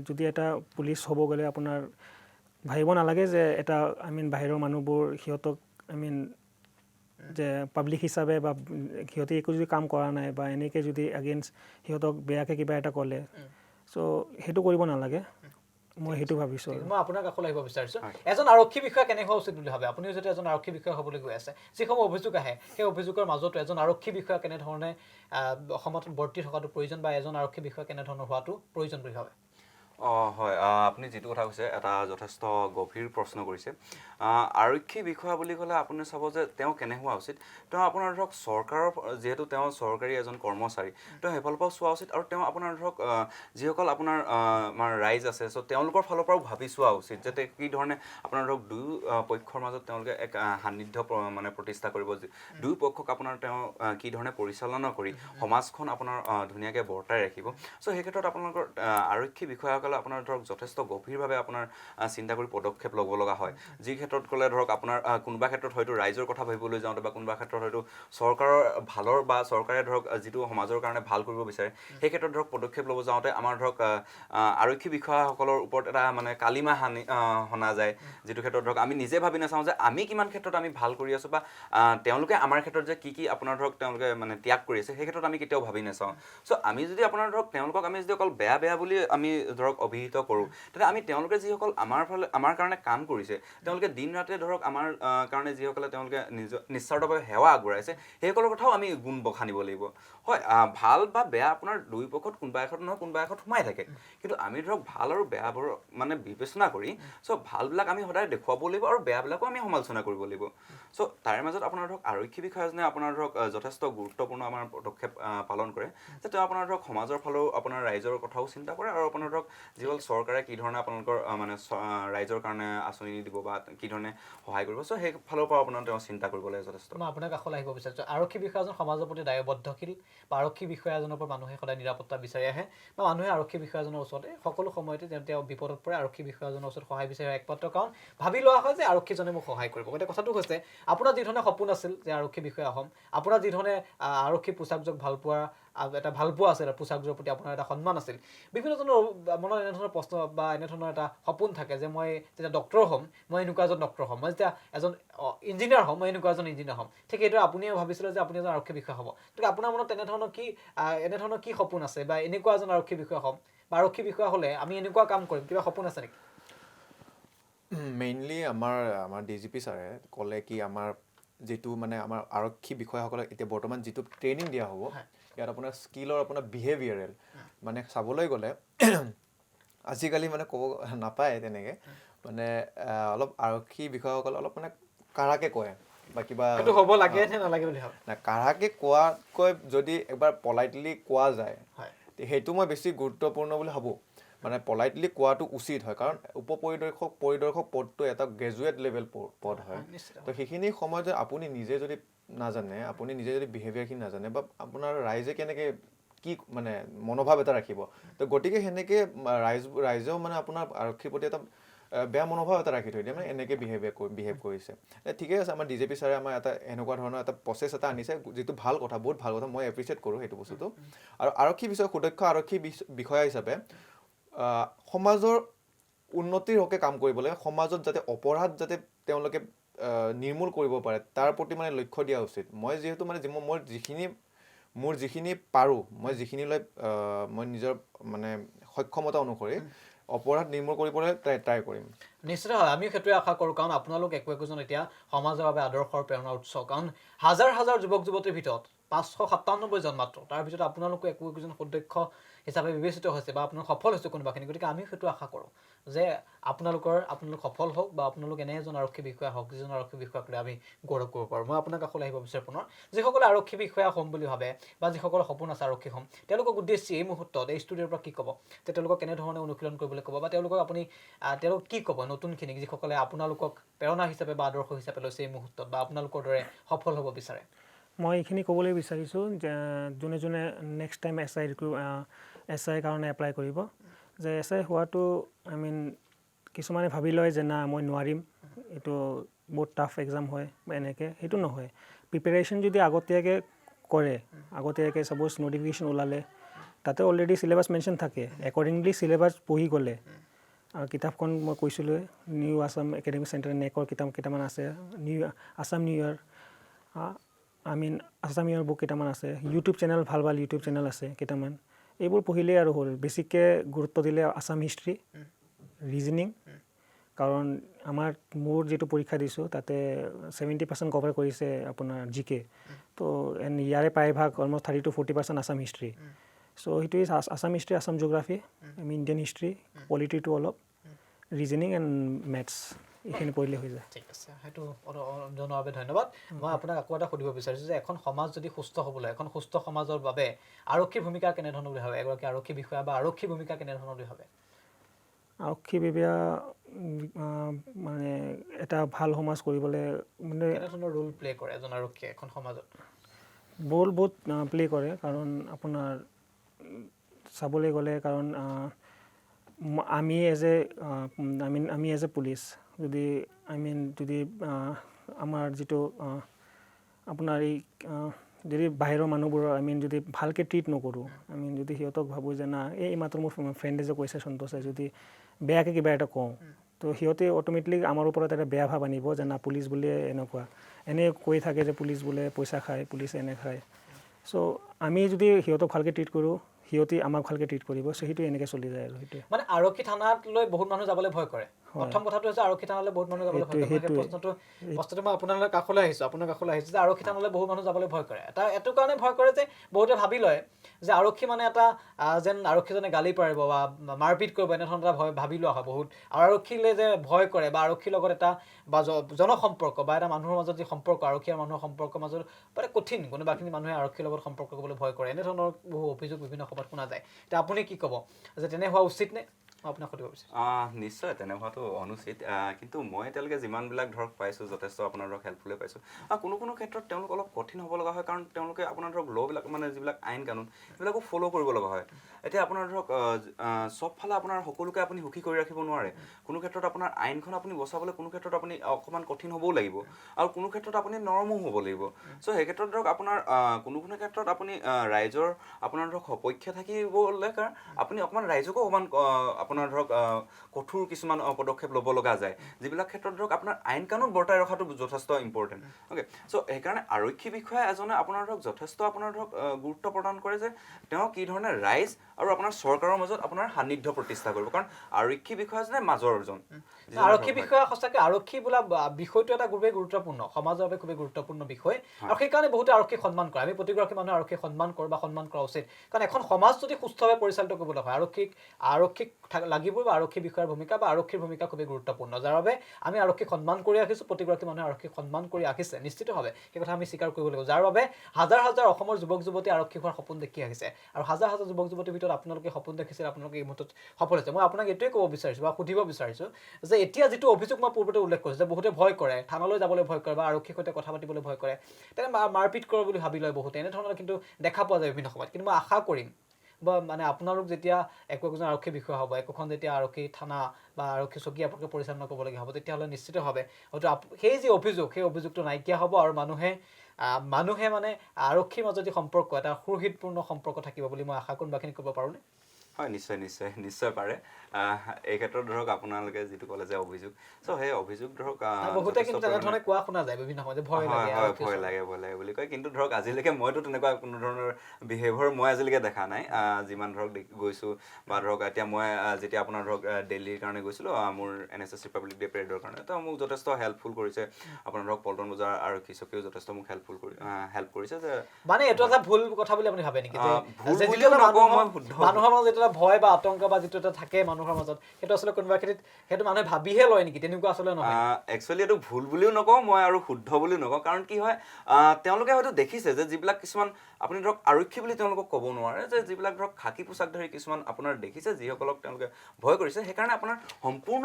যদি এটা পুলিচ হ'ব গ'লে আপোনাৰ ভাবিব নালাগে যে এটা বাহিৰৰ মানুহবোৰ সিহঁতক যে পাব্লিক হিচাপে বা সিহঁতে একো যদি কাম কৰা নাই বা এনেকৈ যদি এগেইনষ্ট সিহঁতক বেয়াকৈ কিবা এটা ক'লে চ' সেইটো কৰিব নালাগে মই সেইটো ভাবিছোঁ মই আপোনাৰ কাষলৈ আহিব বিচাৰিছোঁ এজন আৰক্ষী বিষয়া কেনে হোৱা উচিত বুলি ভাবে আপুনিও যদি এজন আৰক্ষী বিষয়া হ'বলৈ গৈ আছে যিসমূহ অভিযোগ আহে সেই অভিযোগৰ মাজতো এজন আৰক্ষী বিষয়া কেনেধৰণে অসমত বৰ্তি থকাটো প্ৰয়োজন বা এজন আৰক্ষী বিষয়া কেনেধৰণৰ হোৱাটো প্ৰয়োজন বুলি ভাবে হয় আপুনি যিটো কথা কৈছে এটা যথেষ্ট গভীৰ প্ৰশ্ন কৰিছে আৰক্ষী বিষয়া বুলি ক'লে আপুনি চাব যে তেওঁ কেনে হোৱা উচিত তেওঁ আপোনাৰ ধৰক চৰকাৰৰ যিহেতু তেওঁ চৰকাৰী এজন কৰ্মচাৰী তেওঁ সেইফালৰ পৰাও চোৱা উচিত আৰু তেওঁ আপোনাৰ ধৰক যিসকল আপোনাৰ আমাৰ ৰাইজ আছে চ' তেওঁলোকৰ ফালৰ পৰাও ভাবি চোৱা উচিত যাতে কি ধৰণে আপোনাৰ ধৰক দুয়ো পক্ষৰ মাজত তেওঁলোকে এক সান্নিধ্য মানে প্ৰতিষ্ঠা কৰিব দুয়ো পক্ষক আপোনাৰ তেওঁ কি ধৰণে পৰিচালনা কৰি সমাজখন আপোনাৰ ধুনীয়াকৈ বৰ্তাই ৰাখিব চ' সেই ক্ষেত্ৰত আপোনালোকৰ আৰক্ষী বিষয়াসকলে আপোনাৰ ধৰক যথেষ্ট গভীৰভাৱে আপোনাৰ চিন্তা কৰি পদক্ষেপ ল'ব লগা হয় যি ক্ষেত্ৰত ক'লে ধৰক আপোনাৰ কোনোবা ক্ষেত্ৰত হয়তো ৰাইজৰ কথা ভাবিবলৈ যাওঁতে বা কোনোবা ক্ষেত্ৰত হয়তো চৰকাৰৰ ভালৰ বা চৰকাৰে ধৰক যিটো সমাজৰ কাৰণে ভাল কৰিব বিচাৰে সেই ক্ষেত্ৰত ধৰক পদক্ষেপ ল'ব যাওঁতে আমাৰ ধৰক আৰক্ষী বিষয়াসকলৰ ওপৰত এটা মানে কালিমা শুনা যায় যিটো ক্ষেত্ৰত ধৰক আমি নিজে ভাবি নাচাওঁ যে আমি কিমান ক্ষেত্ৰত আমি ভাল কৰি আছোঁ বা তেওঁলোকে আমাৰ ক্ষেত্ৰত যে কি আপোনাৰ ধৰক তেওঁলোকে মানে ত্যাগ কৰি আছে সেই ক্ষেত্ৰত আমি কেতিয়াও ভাবি নাচাওঁ চ' আমি যদি আপোনাৰ ধৰক তেওঁলোকক আমি যদি অকল বেয়া বুলি আমি ধৰক অভিহিত কৰোঁ তেতিয়া আমি তেওঁলোকে যিসকল আমাৰ কাৰণে কাম কৰিছে তেওঁলোকে দিন ৰাতে ধৰক আমাৰ কাৰণে যিসকলে তেওঁলোকে নিস্বাৰ্থভাৱে সেৱা আগবঢ়াইছে সেইসকলৰ কথাও আমি গুণ বখানিব লাগিব হয় ভাল বা বেয়া আপোনাৰ দুই পক্ষত কোনোবা এখনত নহয় কোনোবা এখনত সোমাই থাকে কিন্তু আমি ধৰক ভাল আৰু বেয়াবোৰ মানে বিবেচনা কৰি চ' ভালবিলাক আমি সদায় দেখুৱাব লাগিব আৰু বেয়াবিলাকো আমি সমালোচনা কৰিব লাগিব চ' তাৰে মাজত আপোনাৰ ধৰক আৰক্ষী বিষয়াজনে আপোনাৰ ধৰক যথেষ্ট গুৰুত্বপূৰ্ণ আমাৰ পদক্ষেপ পালন কৰে যে তেওঁ আপোনাৰ ধৰক সমাজৰ ফালেও আপোনাৰ ৰাইজৰ কথাও চিন্তা কৰে আৰু আপোনাৰ ধৰক যিসকল চৰকাৰে কি ধৰণে আপোনালোকৰ মানে ৰাইজৰ কাৰণে আঁচনি দিব বা কি ধৰণে সহায় কৰিব চ' সেই ফালৰ পৰা আপোনাৰ তেওঁ চিন্তা কৰিব লাগে যথেষ্ট মই আপোনাৰ কাষলৈ আহিব বিচাৰিছোঁ আৰক্ষী বিষয়াজন সমাজৰ প্ৰতি দায়বদ্ধশীল বা আৰক্ষী বিষয়াজনৰ পৰা মানুহে সদায় নিৰাপত্তা বিচাৰি আহে বা মানুহে আৰক্ষী বিষয়াজনৰ ওচৰতে সকলো সময়তে তেওঁ বিপদত পৰে আৰক্ষী বিষয়াজনৰ ওচৰত সহায় বিচাৰি একমাত্ৰ কাৰণ ভাবি লোৱা হয় যে আৰক্ষীজনে মোক সহায় কৰিব গতিকে কথাটো হৈছে আপোনাৰ যি ধৰণে সপোন আছিল যে আৰক্ষী বিষয়া হ'ম আপোনাৰ যি ধৰণে আৰক্ষী পোছাকযোগ এটা ভালপোৱা আছিল পোছাকযোৰৰ প্ৰতি আপোনাৰ এটা সন্মান আছিল বিভিন্নজনৰ মনত এনেধৰণৰ প্ৰশ্ন বা এনেধৰণৰ এটা সপোন থাকে যে মই যেতিয়া ডক্টৰ হ'ম মই এনেকুৱা এজন ডক্টৰ হ'ম মই যেতিয়া এজন ইঞ্জিনিয়াৰ হ'ম মই এনেকুৱা এজন ইঞ্জিনিয়াৰ হ'ম ঠিক এইদৰে আপুনিও ভাবিছিলে যে আপুনি এজন আৰক্ষী বিষয়া হ'ব গতিকে আপোনাৰ মনত এনেধৰণৰ কি সপোন আছে বা এনেকুৱা এজন আৰক্ষী বিষয়া হ'ম বা আৰক্ষী বিষয়া হ'লে আমি এনেকুৱা কাম কৰিম কিবা সপোন আছে নেকি মেইনলি আমাৰ DGP ছাৰে ক'লে কি আমাৰ যিটো মানে আমাৰ আৰক্ষী বিষয়াসকলক এতিয়া বৰ্তমান যিটো ট্ৰেইনিং দিয়া হ'ব ইয়াত আপোনাৰ স্কিলৰ আপোনাৰ বিহেভিয়াৰেল মানে চাবলৈ গ'লে আজিকালি মানে ক'ব নাপায় তেনেকৈ মানে অলপ আৰক্ষী বিষয়াসকল অলপ মানে কাঢ়াকৈ কয় বা কিবা হ'ব লাগে নে নালাগে বুলি ভাবে না কাঢ়াকৈ কোৱাতকৈ যদি এবাৰ পলাইটলি কোৱা যায় সেইটো মই বেছি গুৰুত্বপূৰ্ণ বুলি ভাবোঁ মানে পলাইটলি কোৱাটো উচিত হয় কাৰণ পৰিদৰ্শক পদটো এটা গ্ৰেজুৱেট লেভেল পদ হয় তো সেইখিনি সময়ত আপুনি নিজে যদি নাজানে আপুনি নিজে যদি বিহেভিয়াৰখিনি নাজানে বা আপোনাৰ ৰাইজে কেনেকৈ কি মানে মনোভাৱ এটা ৰাখিব তো গতিকে সেনেকৈ ৰাইজেও মানে আপোনাৰ আৰক্ষীৰ প্ৰতি এটা বেয়া মনোভাৱ এটা ৰাখি থৈ দিয়ে মানে এনেকৈ বিহেভ কৰিছে ঠিকে আছে আমাৰ DGP ছাৰে আমাৰ এটা এনেকুৱা ধৰণৰ এটা প্ৰচেছ এটা আনিছে যিটো ভাল কথা বহুত ভাল কথা মই এপ্ৰিচিয়েট কৰোঁ সেইটো বস্তুটো আৰু আৰক্ষী সুদক্ষ আৰক্ষী বিষয়া হিচাপে সমাজৰ উন্নতিৰ হকে কাম কৰিব লাগে সমাজত যাতে অপৰাধ যাতে তেওঁলোকে নিৰ্মূল কৰিব পাৰে তাৰ প্ৰতি মানে লক্ষ্য দিয়া উচিত মই যিহেতু মানে মোৰ যিখিনি পাৰোঁ মই যিখিনিলৈ মই নিজৰ মানে সক্ষমতা অনুসৰি অপৰাধ নিৰ্মূল কৰিবলৈ ট্ৰাই কৰিম। নিশ্চিত হয় আমিও সেইটোৱে আশা কৰোঁ, কাৰণ আপোনালোক একোজন এতিয়া সমাজৰ বাবে আদৰ্শৰ প্ৰেৰণাৰ উৎস, কাৰণ হাজাৰ হাজাৰ যুৱক যুৱতীৰ ভিতৰত 597 জন মাত্ৰ, তাৰ ভিতৰত আপোনালোকো একোজন সুদক্ষ হিচাপে বিবেচিত হৈছে বা আপোনালোক সফল হৈছে কোনোবাখিনি। গতিকে আমিও সেইটো আশা কৰোঁ যে আপোনালোক সফল হওক বা আপোনালোক এনে এজন আৰক্ষী বিষয়া হওক যিজন আৰক্ষী বিষয়াক লৈ আমি গৌৰৱ কৰিব পাৰোঁ। মই আপোনাৰ কাষলৈ আহিব বিচাৰোঁ পুনৰ, যিসকলে আৰক্ষী বিষয়া হ'ম বুলি ভাবে বা যিসকলৰ সপোন আছে আৰক্ষী হ'ম, তেওঁলোকক উদ্দেশ্যি এই মুহূৰ্তত এই ষ্টুডিঅ'ৰ পৰা কি ক'ব, যে তেওঁলোকক কেনেধৰণে অনুশীলন কৰিবলৈ ক'ব, বা তেওঁলোকক আপুনি তেওঁলোক কি ক'ব নতুনখিনিক যিসকলে আপোনালোকক প্ৰেৰণা হিচাপে বা আদৰ্শ হিচাপে লৈছে এই মুহূৰ্তত বা আপোনালোকৰ দৰে সফল হ'ব বিচাৰে? মই এইখিনি ক'বলৈ বিচাৰিছোঁ যে যোনে যোনে নেক্সট টাইম এছ আইৰ কাৰণে এপ্লাই কৰিব, যে এছ আই হোৱাটো কিছুমানে ভাবি লয় যে না মই নোৱাৰিম, এইটো বহুত টাফ এক্সাম হয় বা এনেকৈ, সেইটো নহয়। প্ৰিপেৰেশ্যন যদি আগতীয়াকৈ কৰে, আগতীয়াকৈ ছাপ'জ নটিফিকেশ্যন ওলালে তাতে অলৰেডি চিলেবাছ মেনশ্যন থাকে, একৰ্ডিংলি চিলেবাছ পঢ়ি গ'লে, আৰু কিতাপখন মই কৈছিলোঁ নিউ আছাম একাডেমিক চেণ্টাৰ নেকৰ কিতাপ কেইটামান আছে, Assam new year Assam year book কেইটামান আছে, ইউটিউব চেনেল ভাল ভাল ইউটিউব চেনেল আছে কেইটামান, এইবোৰ পঢ়িলেই আৰু হ'ল। বেছিকৈ গুৰুত্ব দিলে আছাম হিষ্ট্ৰী, ৰিজনিং, কাৰণ মোৰ যিটো পৰীক্ষা দিছোঁ তাতে 70% কভাৰ কৰিছে আপোনাৰ GK, তো ইয়াৰে প্ৰায়ভাগ almost 30 to 40% Assam history. So' সেইটোৱে Assam history, Assam geography, Indian history, পলিটিটো অলপ, ৰিজনিং এণ্ড মেথছ, এইখিনি পঢ়িলে হৈ যায়। ঠিক আছে, সেইটো জনোৱাৰ বাবে ধন্যবাদ। মই আপোনাক আকৌ এটা সুধিব বিচাৰিছোঁ যে এখন সমাজ যদি সুস্থ হ'বলৈ, এখন সুস্থ সমাজৰ বাবে আৰক্ষীৰ ভূমিকা কেনেধৰণৰ বুলি ভাবে? এগৰাকী আৰক্ষী বিষয়া বা আৰক্ষীৰ ভূমিকা কেনেধৰণৰ বুলি ভাবে? আৰক্ষী বিষয়া মানে এটা ভাল সমাজ কৰিবলৈ মানে কেনেধৰণৰ ৰোল প্লে কৰে এজন আৰক্ষীয়ে এখন সমাজত? বহুত প্লে কৰে, কাৰণ আপোনাৰ চাবলৈ গ'লে, কাৰণ আমি এজ এ পুলিচ যদি যদি আমাৰ যিটো আপোনাৰ এই যদি বাহিৰৰ মানুহবোৰৰ যদি ভালকৈ ট্ৰিট নকৰোঁ, যদি সিহঁতক ভাবোঁ যে না এই মাত্ৰ মোৰ ফ্ৰেণ্ডে যে কৈছে সন্তোষে, যদি বেয়াকৈ কিবা এটা কওঁ, তো সিহঁতে অট'মেটিকলি আমাৰ ওপৰত এটা বেয়া ভাৱ আনিব যে না পুলিচ বুলিয়ে এনেকুৱা, এনেই কৈ থাকে যে পুলিচ বোলে পইচা খায়, পুলিচ এনে খায়। চ' আমি যদি সিহঁতক ভালকৈ ট্ৰিট কৰোঁ, সিহঁতে আমাক ভালকৈ ট্ৰিট কৰিব। চ' সেইটো এনেকৈ চলি যায় আৰু সেইটোৱে। মানে আৰক্ষী থানালৈ বহুত মানুহ যাবলৈ ভয় কৰে। প্ৰথম কথাটো হৈছে আৰক্ষী থানালৈ বহুত মানুহ যাবলৈ ভয় কৰে। প্ৰশ্নটো মই আপোনাৰ কাষলৈ আহিছোঁ যে আৰক্ষী থানালৈ বহুত মানুহ যাবলৈ ভয় কৰে। এইটো কাৰণে ভয় কৰে যে বহুতে ভাবি লয় যে আৰক্ষী মানে এটা যেন আৰক্ষীজনে গালি পাৰিব বা মাৰপিট কৰিব, এনেধৰণৰ এটা ভয় ভাবি লোৱা হয় বহুত। আৰু আৰক্ষীলৈ যে ভয় কৰে বা আৰক্ষীৰ লগত এটা বা জনসম্পৰ্ক বা এটা মানুহৰ মাজত যি সম্পৰ্ক, আৰক্ষী আৰু মানুহৰ সম্পৰ্কৰ মাজত মানে কঠিন, কোনোবাখিনি মানুহে আৰক্ষীৰ লগত সম্পৰ্ক কৰিবলৈ ভয় কৰে, এনেধৰণৰ বহু অভিযোগ বিভিন্ন সময়ত শুনা যায়। এতিয়া আপুনি কি ক'ব যে তেনে হোৱা উচিত নে? আপোনাক সুধিব বিচাৰিছোঁ। নিশ্চয় তেনে হোৱাটো অনুচিত, কিন্তু মই এতিয়ালৈকে যিমানবিলাক ধৰক পাইছোঁ যথেষ্ট আপোনাৰ ধৰক হেল্পফুলে পাইছোঁ। কোনো ক্ষেত্ৰত তেওঁলোক অলপ কঠিন হ'ব লগা হয়, কাৰণ তেওঁলোকে আপোনাৰ ধৰক ল'বিলাক মানে যিবিলাক আইন কানুন সেইবিলাকো ফ'ল' কৰিব লগা হয়। এতিয়া আপোনাৰ ধৰক চবফালে আপোনাৰ সকলোকে আপুনি সুখী কৰি ৰাখিব নোৱাৰে। কোনো ক্ষেত্ৰত আপোনাৰ আইনখন আপুনি বচাবলৈ কোনো ক্ষেত্ৰত আপুনি অকণমান কঠিন হ'বও লাগিব, আৰু কোনো ক্ষেত্ৰত আপুনি নৰমো হ'ব লাগিব। চ' সেই ক্ষেত্ৰত ধৰক আপোনাৰ কোনো ক্ষেত্ৰত আপুনি ৰাইজৰ আপোনাৰ ধৰক সপক্ষে থাকিবলৈ কাৰণে আপুনি অকণমান ৰাইজকো অকণমান আপোনাৰ ধৰক কঠোৰ কিছুমান পদক্ষেপ ল'ব লগা যায়, যিবিলাক ক্ষেত্ৰত ধৰক আপোনাৰ আইন কানুন বৰ্তাই ৰখাটো যথেষ্ট ইম্পৰ্টেণ্ট। অ'কে, চ' সেইকাৰণে আৰক্ষী বিষয়া এজনে আপোনাৰ ধৰক যথেষ্ট আপোনাৰ ধৰক গুৰুত্ব প্ৰদান কৰে যে তেওঁ কি ধৰণে ৰাইজ আৰু আপোনাৰ চৰকাৰৰ মাজত আপোনাৰ সান্নিধ্য প্ৰতিষ্ঠা কৰিব, কাৰণ আৰক্ষী বিষয়াজনে মাজৰজন। আৰক্ষী বিষয়া সঁচাকৈ আৰক্ষী বোলা বিষয়টো এটা খুবেই গুৰুত্বপূৰ্ণ, সমাজৰ বাবে খুবেই গুৰুত্বপূৰ্ণ বিষয়, আৰু সেইকাৰণে বহুতে আৰক্ষীক সন্মান কৰে। আমি প্ৰতিগৰাকী মানুহে আৰক্ষীক সন্মান কৰোঁ বা সন্মান কৰা উচিত, কাৰণ এখন সমাজ যদি সুস্থভাৱে পৰিচালিত কৰিবলৈ হয় আৰক্ষীক লাগিবই, বা আৰক্ষী বিষয়াৰ ভূমিকা বা আৰক্ষীৰ ভূমিকা খুবেই গুৰুত্বপূৰ্ণ, যাৰ বাবে আমি আৰক্ষীক সন্মান কৰি ৰাখিছোঁ। প্ৰতিগৰাকী মানুহে আৰক্ষীক সন্মান কৰি ৰাখিছে নিশ্চিতভাৱে, সেই কথা আমি স্বীকাৰ কৰিব লাগিব, যাৰ বাবে হাজাৰ হাজাৰ অসমৰ যুৱক যুৱতী আৰক্ষী হোৱাৰ সপোন দেখি আহিছে, আৰু হাজাৰ হাজাৰ যুৱক যুৱতীৰ ভিতৰত আপোনালোকে সপোন দেখিছিল, আপোনালোকে এই মুহূৰ্তত সফল হৈছে। মই আপোনাক এইটোৱে ক'ব বিচাৰিছোঁ বা সুধিব বিচাৰিছোঁ যে এতিয়া যিটো অভিযোগ মই পূৰ্বতে উল্লেখ কৰিছোঁ যে বহুতে ভয় কৰে, থানালৈ যাবলৈ ভয় কৰে বা আৰক্ষীৰ সৈতে কথা পাতিবলৈ ভয় কৰে, তেনে মাৰপিট কৰে বুলি ভাবি লয় বহুতে, এনেধৰণৰ কিন্তু দেখা পোৱা যায় বিভিন্ন সময়ত। কিন্তু মই আশা কৰিম বা মানে আপোনালোক যেতিয়া একোজন আৰক্ষী বিষয়া হ'ব, একোখন যেতিয়া আৰক্ষী থানা বা আৰক্ষী চকী আপোনালোকে পৰিচালনা কৰিবলগীয়া হ'ব, তেতিয়াহ'লে নিশ্চিতভাৱে হয়তো সেই যি অভিযোগ, সেই অভিযোগটো নাইকিয়া হ'ব, আৰু মানুহে মানে আৰক্ষীৰ মাজত যি সম্পৰ্ক, এটা সুৰক্ষিতপূৰ্ণ সম্পৰ্ক থাকিব বুলি মই আশা কৰোঁ। বাকীখিনি ক'ব পাৰোঁনে? হয় নিশ্চয় পাৰে এই ক্ষেত্ৰত ধৰক আপোনালোকে যিটো ক'লে যে অভিযোগ চ' সেই অভিযোগ ধৰক বহুতে কিন্তু তেনেধৰণে কোৱা শুনা যায় বিভিন্ন সময়ত ভয় লাগে ভয় লাগে বুলি কয় কিন্তু ধৰক আজিলৈকে মইতো তেনেকুৱা কোনো ধৰণৰ বিহেভিয়াৰ মই আজিলৈকে দেখা নাই যিমান ধৰক গৈছোঁ বা ধৰক এতিয়া মই যেতিয়া আপোনাৰ ধৰক দিল্লীৰ কাৰণে গৈছিলোঁ মোৰ NSS ৰিপাব্লিক ডে পেৰেডৰ কাৰণে তো মোক যথেষ্ট হেল্পফুল কৰিছে আপোনাৰ ধৰক পল্টন বজাৰ আৰক্ষী চকীয়েও যথেষ্ট মোক হেল্প কৰিছে যে মানে এইটো এটা ভুল কথা বুলি আপুনি ভাবে নেকি যে মানুহৰ মাজত এটা ভয় বা আতংক বা যিটো এটা থাকে মানুহৰ মাজত সেইটো আচলতে কোনোবা ক্ষেত্ৰত সেইটো মানুহে ভাবিহে লয় নেকি তেনেকুৱা আচলতে নহয় একচুৱেলি এইটো ভুল বুলিও নকওঁ মই আৰু শুদ্ধ বুলিও নকওঁ কাৰণ কি হয় তেওঁলোকে হয়তো দেখিছে যে যিবিলাক কিছুমান আপুনি ধৰক আৰক্ষী বুলি তেওঁলোকক ক'ব নোৱাৰে যে যিবিলাক ধৰক খাকী পোছাকধাৰী কিছুমান আপোনাৰ দেখিছে যিসকলক তেওঁলোকে ভয় কৰিছে সেইকাৰণে আপোনাৰ সম্পূৰ্ণ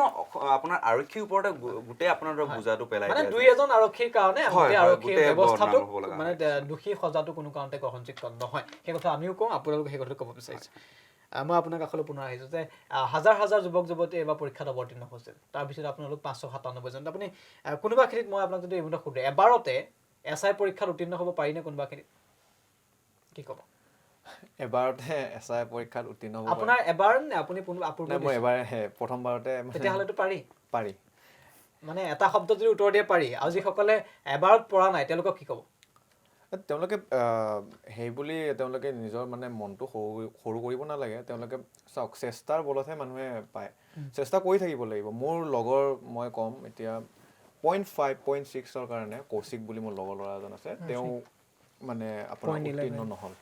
আপোনাৰ আৰক্ষীৰ ওপৰতে গোটেই আপোনাৰ ধৰক বুজাটো পেলাই মানে দিয়ে দুই এজন আৰক্ষীৰ কাৰণে গোটেই আৰক্ষীৰ ব্যৱস্থাটো মানে দোষী সজাটো কোনো কাৰণতে গ্ৰহণযোগ্য নহয় সেই কথা আমিও কওঁ আপোনালোকে সেই কথাটো ক'ব বিচাৰিছে মই আপোনাৰ কাষলৈ পুনৰ আহিছোঁ যে হাজাৰ হাজাৰ যুৱক যুৱতী এইবাৰ পৰীক্ষাত অৱতীৰ্ণ হৈছিল তাৰপিছত আপোনালোক 597 জন আপুনি কোনোবা খিনিত মই আপোনাক যদি এইমতে সোধো এবাৰতে SI পৰীক্ষাত উত্তীৰ্ণ হ'ব পাৰিনে কোনোবা খিনিত কি ক'ব এবাৰতে SI পৰীক্ষাত উত্তীৰ্ণ হ'ব আপোনাৰ এবাৰ নে আপুনি মই এবাৰ প্ৰথমবাৰতে তেতিয়াহ'লেতো পাৰি মানে এটা শব্দ যদি উত্তৰ দিয়ে পাৰি আৰু যিসকলে এবাৰত পৰা নাই তেওঁলোকক কি ক'ব তেওঁলোকে সেই বুলি তেওঁলোকে নিজৰ মানে মনটো সৰু কৰিব নালাগে তেওঁলোকে চাওক চেষ্টাৰ বলতহে মানুহে পায় চেষ্টা কৰি থাকিব লাগিব মোৰ লগৰ মই ক'ম এতিয়া 0.5 0.6ৰ কাৰণে কৌশিক বুলি মোৰ লগৰ ল'ৰা এজন আছে তেওঁ মানে আপোনাৰ উত্তীৰ্ণ নহ'ল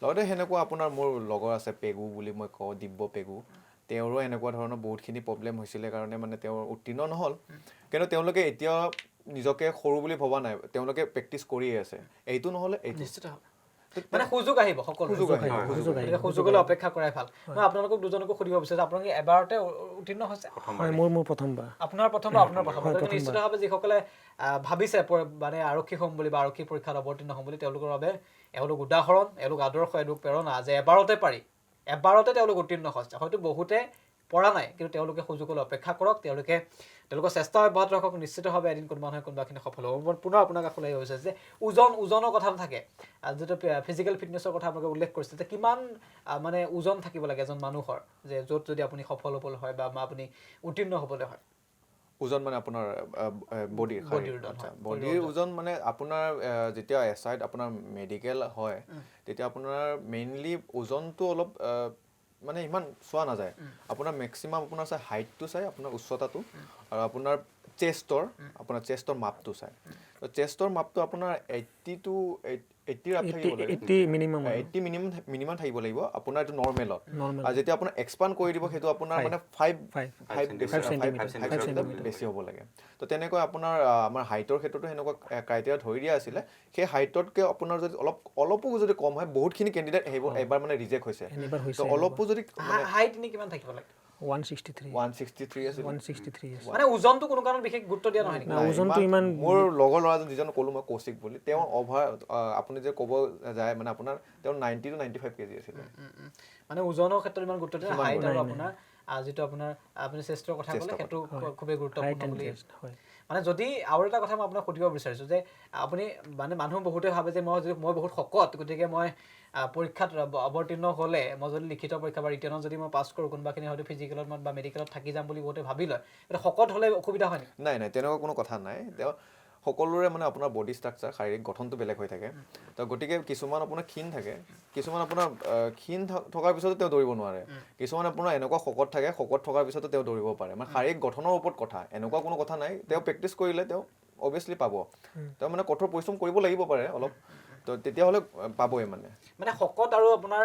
লগতে সেনেকুৱা আপোনাৰ মোৰ লগৰ আছে পেগু বুলি মই কওঁ দিব্য পেগু তেওঁৰো এনেকুৱা ধৰণৰ বহুতখিনি প্ৰব্লেম হৈছিলে কাৰণে মানে তেওঁৰ উত্তীৰ্ণ নহ'ল কিন্তু তেওঁলোকে এতিয়া নিজকে সৰু বুলি ভবা নাই তেওঁলোকে প্ৰেক্টিচ কৰিয়ে আছে এইটো নহ'লে এইটো নিশ্চিত মানে সুযোগ আহিব সকলো সুযোগলৈ অপেক্ষা কৰাই ভাল মই আপোনালোকক দুজনকো সুধিব বিচাৰিছোঁ আপোনালোকে এবাৰতে উত্তীৰ্ণ হৈছে মোৰ প্ৰথমবাৰ আপোনাৰ প্ৰথমবাৰ নিশ্চিতভাৱে যিসকলে ভাবিছে মানে আৰক্ষী হ'ম বুলি বা আৰক্ষী পৰীক্ষাত অৱতীৰ্ণ হ'ম বুলি তেওঁলোকৰ বাবে এওঁলোক উদাহৰণ এওঁলোক আদৰ্শ এওঁলোক প্ৰেৰণা যে এবাৰতে পাৰি এবাৰতে তেওঁলোক উত্তীৰ্ণ হৈছে হয়তো বহুতে পৰা নাই কিন্তু তেওঁলোকে সুযোগলৈ অপেক্ষা কৰক তেওঁলোকৰ চেষ্টা অব্যাহত ৰাখক নিশ্চিতভাৱে এদিন কোনোবা নহয় কোনোবাখিনি সফল হ'ব পুনৰ আপোনাৰ কাষলৈ হৈছে যে ওজনৰ কথা থাকে যিটো ফিজিকেল ফিটনেছৰ কথা আপোনালোকে উল্লেখ কৰিছে যে কিমান মানে ওজন থাকিব লাগে এজন মানুহৰ যে য'ত যদি আপুনি সফল হ'বলৈ হয় বা আপুনি উত্তীৰ্ণ হ'বলৈ হয় ওজন মানে আপোনাৰ বডিৰ ওজন মানে আপোনাৰ যেতিয়া SIত আপোনাৰ মেডিকেল হয় তেতিয়া আপোনাৰ মেইনলি ওজনটো অলপ মানে ইমান চোৱা নাযায় আপোনাৰ মেক্সিমাম আপোনাৰ চাই হাইটটো চাই আপোনাৰ উচ্চতাটো আৰু আপোনাৰ চেষ্টৰ মাপটো চাই তো চেষ্টৰ মাপটো আপোনাৰ 80 to 80 আপ থাকিব লাগে 80 মিনিমাম থাকিব লাগিব আপোনাৰ এইটো নৰ্মেলত আৰু যেতিয়া আপোনাৰ এক্সপান্ড কৰি দিব সেইটো আপোনাৰ মানে 5 বেছি হ'ব লাগে তো তেনেকৈ আপোনাৰ আমাৰ হাইটৰ ক্ষেত্ৰতো সেনেকুৱা ক্ৰাইটেৰিয়া ধৰি দিয়া আছিলে সেই হাইটতকৈ আপোনাৰ যদি অলপো যদি কম হয় বহুতখিনি কেণ্ডিডেট এবাৰ মানে ৰিজেক্ট হৈছে তো অলপো যদি হাইট নি কিমান থাকিব লাগে 163 আছিল মানে ওজনটো কোনো কাৰণত বিশেষ গুৰুত্ব দিয়া নহয় না ওজনটো ইমান মোৰ লগৰ ল'ৰাজন যিজন ক'লো মই কৌশিক বুলি তেওঁ অভাৰ আপুনি যে ক'ব যায় মানে আপোনাৰ তেওঁ 90 to 95 কেজি আছিল মানে ওজনৰ ক্ষেত্ৰত ইমান গুৰুত্ব দিয়া হাইট আৰু আপোনাৰ যিটো আপোনাৰ আপুনি চেষ্টৰ কথা ক'লে সেইটো খুবেই গুৰুত্বপূৰ্ণ বুলি মানে যদি আৰু এটা কথা মই আপোনাক সুধিব বিচাৰিছোঁ যে আপুনি মানে মানুহ বহুতে ভাবে যে মই বহুত শকত গতিকে মই পৰীক্ষাত অৱতীৰ্ণ হ'লে মই যদি লিখিত পৰীক্ষা বা ৰিটেনত যদি মই পাছ কৰোঁ কোনোবাখিনি হয়তো ফিজিকেলত বা মেডিকেলত থাকি যাম বুলি বহুতে ভাবি লয় কিন্তু শকত হ'লে অসুবিধা হয় নেকি নাই তেনেকুৱা কোনো কথা নাই তেওঁ সকলোৰে মানে আপোনাৰ বডি ষ্ট্ৰাকচাৰ শাৰীৰিক গঠনটো বেলেগ হৈ থাকে তো গতিকে কিছুমান আপোনাৰ ক্ষীণ থাকে কিছুমান আপোনাৰ ক্ষীণ থকাৰ পিছতো তেওঁ দৌৰিব নোৱাৰে কিছুমান আপোনাৰ এনেকুৱা শকত থাকে শকত থকাৰ পিছতো তেওঁ দৌৰিব পাৰে মানে শাৰীৰিক গঠনৰ ওপৰত কথা এনেকুৱা কোনো কথা নাই তেওঁ প্ৰেক্টিচ কৰিলে তেওঁ অবভিয়াছলি পাব তেওঁ মানে কঠোৰ পৰিশ্ৰম কৰিব লাগিব পাৰে অলপ তো তেতিয়াহ'লে পাবই মানে শকত আৰু আপোনাৰ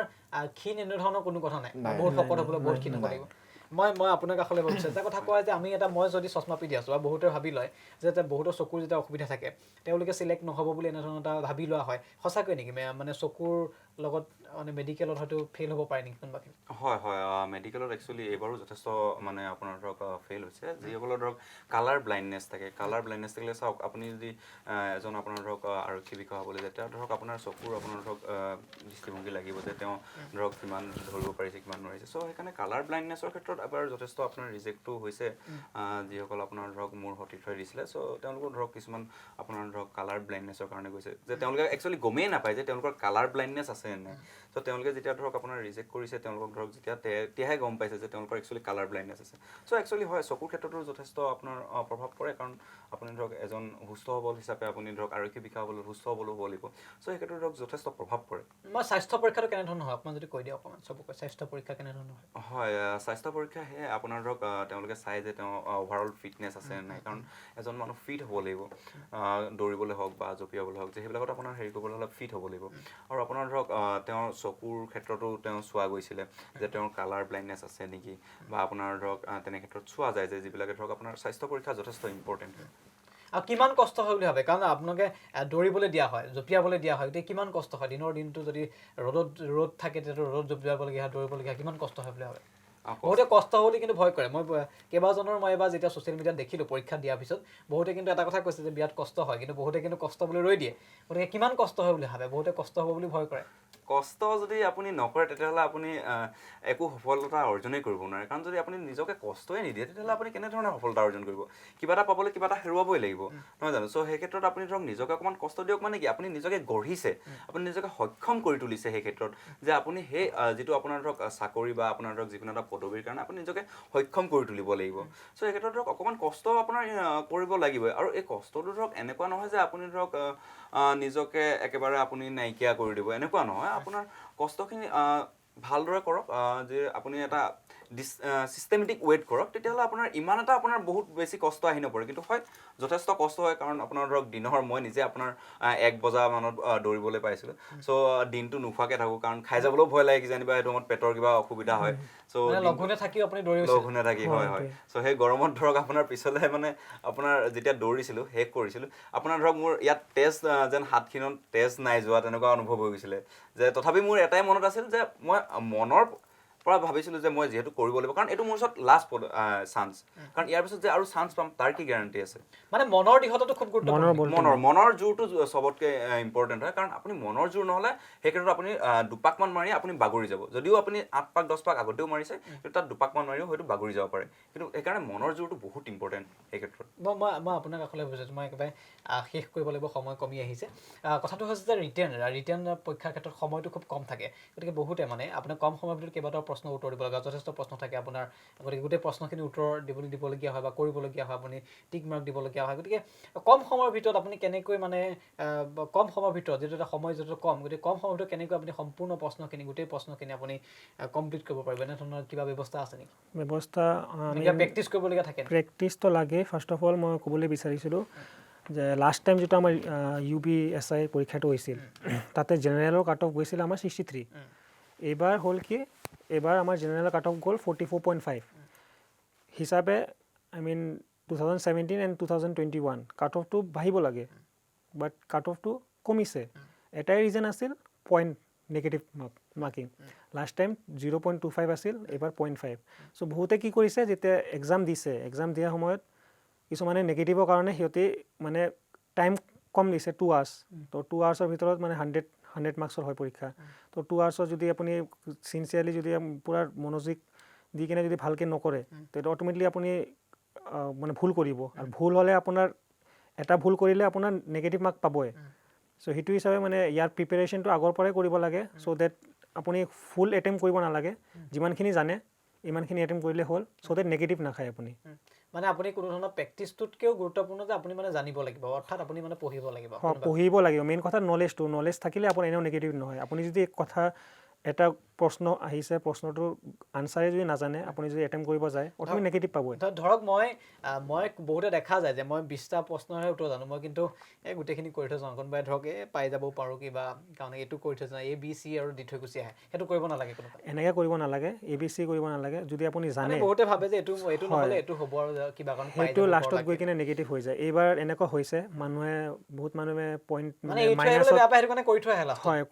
ক্ষীণ এনেধৰণৰ কোনো কথা নাই বহুত শকত হ'বলৈ বহুত ক্ষীণ হ'ব লাগিব মই আপোনাৰ কাষলৈ ভাবিছোঁ এটা কথা কোৱা যে মই যদি চশমা পিন্ধি আছোঁ বা বহুতে ভাবি লয় যে বহুতৰ চকুৰ যেতিয়া অসুবিধা থাকে তেওঁলোকে চিলেক্ট নহ'ব বুলি এনেধৰণৰ এটা ভাবি লোৱা হয় সঁচাকৈ নেকি মানে চকুৰ লগত মানে মেডিকেলত হয়তো ফেইল হ'ব পাৰে নেকি কোনোবাখিনি হয় মেডিকেলত একচুৱেলি এইবাৰো যথেষ্ট মানে আপোনাৰ ধৰক ফেইল হৈছে যিসকলৰ ধৰক কালাৰ ব্লাইণ্ডনেছ থাকিলে চাওক আপুনি যদি এজন আপোনাৰ ধৰক আৰক্ষী বিষয়া হ'বলৈ যায় তেতিয়া ধৰক আপোনাৰ চকুৰ আপোনাৰ ধৰক দৃষ্টিভংগী লাগিব যে তেওঁ ধৰক কিমান ধৰিব পাৰিছে কিমান নোৱাৰিছে চ' সেইকাৰণে কালাৰ ব্লাইণ্ডনেছৰ ক্ষেত্ৰত এবাৰ যথেষ্ট আপোনাৰ ৰিজেক্টটো হৈছে যিসকল আপোনাৰ ধৰক মোৰ সতীৰ্থই দিছিলে চ' তেওঁলোকৰ ধৰক কিছুমান আপোনাৰ ধৰক কালাৰ ব্লাইণ্ডনেছৰ কাৰণে গৈছে যে তেওঁলোকে একচুৱেলি গমেই নাপায় যে তেওঁলোকৰ কালাৰ ব্লাইণ্ডনেছ আছে নে চ' চ' তেওঁলোকে যেতিয়া ধৰক আপোনাৰ ৰিজেক্ট কৰিছে তেওঁলোকক ধৰক যেতিয়া তেতিয়াহে গম পাইছে যে তেওঁলোকৰ একচুৱেলি কালাৰ ব্লাইণ্ডনেছ আছে চ' একচুৱেলি হয় চকুৰ ক্ষেত্ৰতো যথেষ্ট আপোনাৰ প্ৰভাৱ পৰে কাৰণ আপুনি ধৰক এজন সুস্থ সবল হিচাপে আপুনি ধৰক আৰক্ষী বিষয়া হ'বলৈ সুস্থ সবলো হ'ব লাগিব চ' সেই ক্ষেত্ৰত ধৰক যথেষ্ট প্ৰভাৱ পৰে মই স্বাস্থ্য পৰীক্ষাটো কেনেধৰণৰ হয় আপোনাক যদি কৈ দিয়ক অকণমান চবকে স্বাস্থ্য পৰীক্ষা কেনেধৰণৰ হয় হয় স্বাস্থ্য পৰীক্ষা সেয়ে আপোনাৰ ধৰক তেওঁলোকে চাই যে তেওঁ অভাৰঅল ফিটনেছ আছে নাই কাৰণ এজন মানুহ ফিট হ'ব লাগিব দৌৰিবলৈ হওক বা জঁপিয়াবলৈ হওক যে সেইবিলাকত আপোনাৰ হেৰি কৰিবলৈ হ'লে ফিট হ'ব লাগিব আৰু আপোনাৰ ধৰক তেওঁৰ চকুৰ ক্ষেত্ৰতো তেওঁ চোৱা গৈছিলে যে তেওঁৰ কালাৰ ব্লাইণ্ডনেছ আছে নেকি বা আপোনাৰ ধৰক তেনে ক্ষেত্ৰত চোৱা যায় যে যিবিলাকে ধৰক আপোনাৰ স্বাস্থ্য পৰীক্ষা যথেষ্ট ইম্পৰ্টেণ্ট আৰু কিমান কষ্ট হয় বুলি ভাবে কাৰণ আপোনালোকে দৌৰিবলৈ দিয়া হয় জঁপিয়াবলৈ দিয়া হয় গতিকে কিমান কষ্ট হয় দিনৰ দিনটো যদি ৰ'দ থাকে তেতিয়াতো ৰ'দ জঁপিয়াবলগীয়া হয় দৌৰিবলগীয়া হয় কিমান কষ্ট হয় বুলি ভাবে বহুতে কষ্ট হ'ব বুলি কিন্তু ভয় কৰে মই কেইবাজনৰ মই এবাৰ যেতিয়া ছ'চিয়েল মিডিয়াত দেখিলোঁ পৰীক্ষা দিয়াৰ পিছত বহুতে কিন্তু এটা কথা কৈছে যে বিৰাট কষ্ট হয় কিন্তু বহুতে কিন্তু কষ্ট বুলি ৰৈ দিয়ে গতিকে কিমান কষ্ট হয় বুলি ভাবে বহুতে কষ্ট হ'ব বুলি ভয় কৰে কষ্ট যদি আপুনি নকৰে তেতিয়াহ'লে আপুনি একো সফলতা অৰ্জনেই কৰিব নোৱাৰে কাৰণ যদি আপুনি নিজকে কষ্টই নিদিয়ে তেতিয়াহ'লে আপুনি কেনেধৰণে সফলতা অৰ্জন কৰিব কিবা এটা পাবলৈ কিবা এটা হেৰুৱাবই লাগিব নহয় জানো চ' সেই ক্ষেত্ৰত আপুনি ধৰক নিজকে অকণমান কষ্ট দিয়ক মানে কি আপুনি নিজকে গঢ়িছে আপুনি নিজকে সক্ষম কৰি তুলিছে সেই ক্ষেত্ৰত যে আপুনি সেই যিটো আপোনাৰ ধৰক চাকৰি বা আপোনাৰ ধৰক যিকোনো এটা পদবীৰ কাৰণে আপুনি নিজকে সক্ষম কৰি তুলিব লাগিব চ' এই ক্ষেত্ৰত ধৰক অকণমান কষ্ট আপোনাৰ কৰিব লাগিবই আৰু এই কষ্টটো ধৰক এনেকুৱা নহয় যে আপুনি ধৰক নিজকে একেবাৰে আপুনি নাইকিয়া কৰি দিব এনেকুৱা নহয় আপোনাৰ কষ্টখিনি ভালদৰে কৰক যে আপুনি এটা চিষ্টেমেটিক ৱেইট কৰক তেতিয়াহ'লে আপোনাৰ ইমান এটা আপোনাৰ বহুত বেছি কষ্ট আহি নপৰে কিন্তু হয় যথেষ্ট কষ্ট হয় কাৰণ আপোনাৰ ধৰক দিনৰ মই নিজে আপোনাৰ 1 বজামানত দৌৰিবলৈ পাইছিলোঁ চ' দিনটো নোখোৱাকৈ থাকোঁ কাৰণ খাই যাবলৈও ভয় লাগে কিজানিবা সেইটো সময়ত পেটৰ কিবা অসুবিধা হয় চ' লঘোণে থাকি আপুনি লঘোণে থাকি হয় হয় চ' সেই গৰমত ধৰক আপোনাৰ পিছলৈ মানে আপোনাৰ যেতিয়া দৌৰিছিলোঁ শেষ কৰিছিলোঁ আপোনাৰ ধৰক মোৰ ইয়াত তেজ যেন হাতখিনত তেজ নাই যোৱা তেনেকুৱা অনুভৱ হৈ গৈছিলে যে তথাপি মোৰ এটাই মনত আছিল যে মই মনৰ পৰা ভাবিছিলোঁ যে মই যিহেতু কৰিব লাগিব কাৰণ এইটো মোৰ ওচৰত লাষ্ট চান্স কাৰণ ইয়াৰ পিছত যে আৰু চান্স পাম তাৰ কি গেৰাণ্টি আছে মানে মনৰ দিশতো খুব গুৰুত্বপূৰ্ণ মনৰ জোৰটো চবতকৈ ইম্পৰ্টেণ্ট হয় কাৰণ আপুনি মনৰ জোৰ নহ'লে সেই ক্ষেত্ৰত আপুনি দুপাকমান মাৰি আপুনি বাগৰি যাব যদিও আপুনি 8 পাক 10 পাক আগতেও মাৰিছে কিন্তু তাত দুপাকমান মাৰিও হয়তো বাগৰি যাব পাৰে কিন্তু সেইকাৰণে মনৰ জোৰটো বহুত ইম্পৰ্টেণ্ট এই ক্ষেত্ৰত মই আপোনাক কাষলৈ বুজাইছোঁ মই একেবাৰে শেষ কৰিব লাগিব সময় কমি আহিছে কথাটো হৈছে যে ৰিটেন পৰীক্ষাৰ ক্ষেত্ৰত সময়টো খুব কম থাকে গতিকে বহুতে মানে আপোনাৰ কম সময়ৰ ভিতৰত কেইবাটাও প্ৰশ্ন উত্তৰ দিব লগা যথেষ্ট প্ৰশ্ন থাকে আপোনাৰ গতিকে গোটেই প্ৰশ্নখিনি উত্তৰ দিবলগীয়া হয় বা কৰিবলগীয়া হয় আপুনি টিক মাৰ্ক দিবলগীয়া হয় গতিকে কম সময়ৰ ভিতৰত আপুনি কেনেকৈ মানে কম সময়ৰ ভিতৰত যিটো এটা সময় যিটো কম গতিকে কম সময়ৰ ভিতৰত কেনেকৈ আপুনি সম্পূৰ্ণ প্ৰশ্নখিনি গোটেই প্ৰশ্নখিনি আপুনি কমপ্লিট কৰিব পাৰিব এনেধৰণৰ কিবা ব্যৱস্থা আছে নেকি ব্যৱস্থা প্ৰেক্টিছ কৰিবলগীয়া থাকে প্ৰেক্টিচটো লাগে ফাৰ্ষ্ট অফ অল মই ক'বলৈ বিচাৰিছিলোঁ যে লাষ্ট টাইম যিটো আমাৰ UPSI পৰীক্ষাটো হৈছিল তাতে জেনেৰেলৰ কাট অফ গৈছিল আমাৰ 63 এইবাৰ হ'ল কি এইবাৰ আমাৰ জেনেৰেলৰ কাট অফ গ'ল 44.5 হিচাপে আই মিন 2017 এণ্ড 2021 কাট অফটো বাঢ়িব লাগে বাট কাট অফটো কমিছে এটাই ৰিজন আছিল point negative marking last time 0.25 আছিল এইবাৰ 0.5 চ' বহুতে কি কৰিছে যেতিয়া এক্সাম দিয়াৰ সময়ত কিছুমানে নেগেটিভৰ কাৰণে সিহঁতে মানে টাইম কম দিছে 2 আৱাৰ্ছ তো 2 আৱাৰ্ছৰ ভিতৰত মানে 100 মাৰ্কছৰ হয় পৰীক্ষা তো 2 আৱাৰ্ছৰ যদি আপুনি চিনচিয়াৰলি যদি পূৰা মনোযোগ দি কিনে যদি ভালকৈ নকৰে তেতিয়া অট'মেটিকলি আপুনি মানে ভুল কৰিব আৰু ভুল হ'লে আপোনাৰ এটা ভুল কৰিলে আপোনাৰ নেগেটিভ মাৰ্ক পাবই চ' সেইটো হিচাপে মানে ইয়াৰ প্ৰিপেৰেশ্যনটো আগৰ পৰাই কৰিব লাগে চ' ডেট আপুনি ফুল এটেম্প কৰিব নালাগে যিমানখিনি জানে ইমানখিনি এটেম্প কৰিলে হ'ল চ' ডেট নেগেটিভ নাখায় আপুনি মানে আপুনি কোনো ধৰণৰ প্ৰেক্টিছটোতকৈও গুৰুত্বপূৰ্ণ যে আপুনি মানে জানিব লাগিব অৰ্থাৎ আপুনি মানে পঢ়িব লাগিব পঢ়িব লাগিব মেইন কথা নলেজ থাকিলে আপোনাৰ এনেও নেগেটিভ নহয় আপুনি যদি কথা এটা প্ৰশ্ন আহিছে প্ৰশ্নটো আনচাৰে যদি নাজানে আপুনি যদি এটেম্প কৰিব যায় অথবা নেগেটিভ পাবই ধৰক মই বহুতে দেখা যায় যে মই 20টা প্ৰশ্নৰহে উত্তৰ জানো মই কিন্তু এই গোটেইখিনি কৰি থৈ যাওঁ কোনোবাই ধৰক পাই যাবও পাৰোঁ কিবা কাৰণ এইটো কৰি থৈ যাওঁ ABC আৰু দি থৈ গুচি আহে সেইটো কৰিব নালাগে কোনোবাই এনেকৈ কৰিব নালাগে ABC কৰিব নালাগে যদি আপুনি জানে বহুতে ভাবে যে এইটো নহ'লে এইটো হ'ব আৰু কিবা কাৰণ সেইটো লাষ্টত গৈ কিনে নেগেটিভ হৈ যায় এইবাৰ এনেকুৱা হৈছে বহুত মানুহে পইণ্ট মানে মাইনাছত বেয়া পায় সেইটো কাৰণে কৰি থৈ আহে লাষ্টত হয়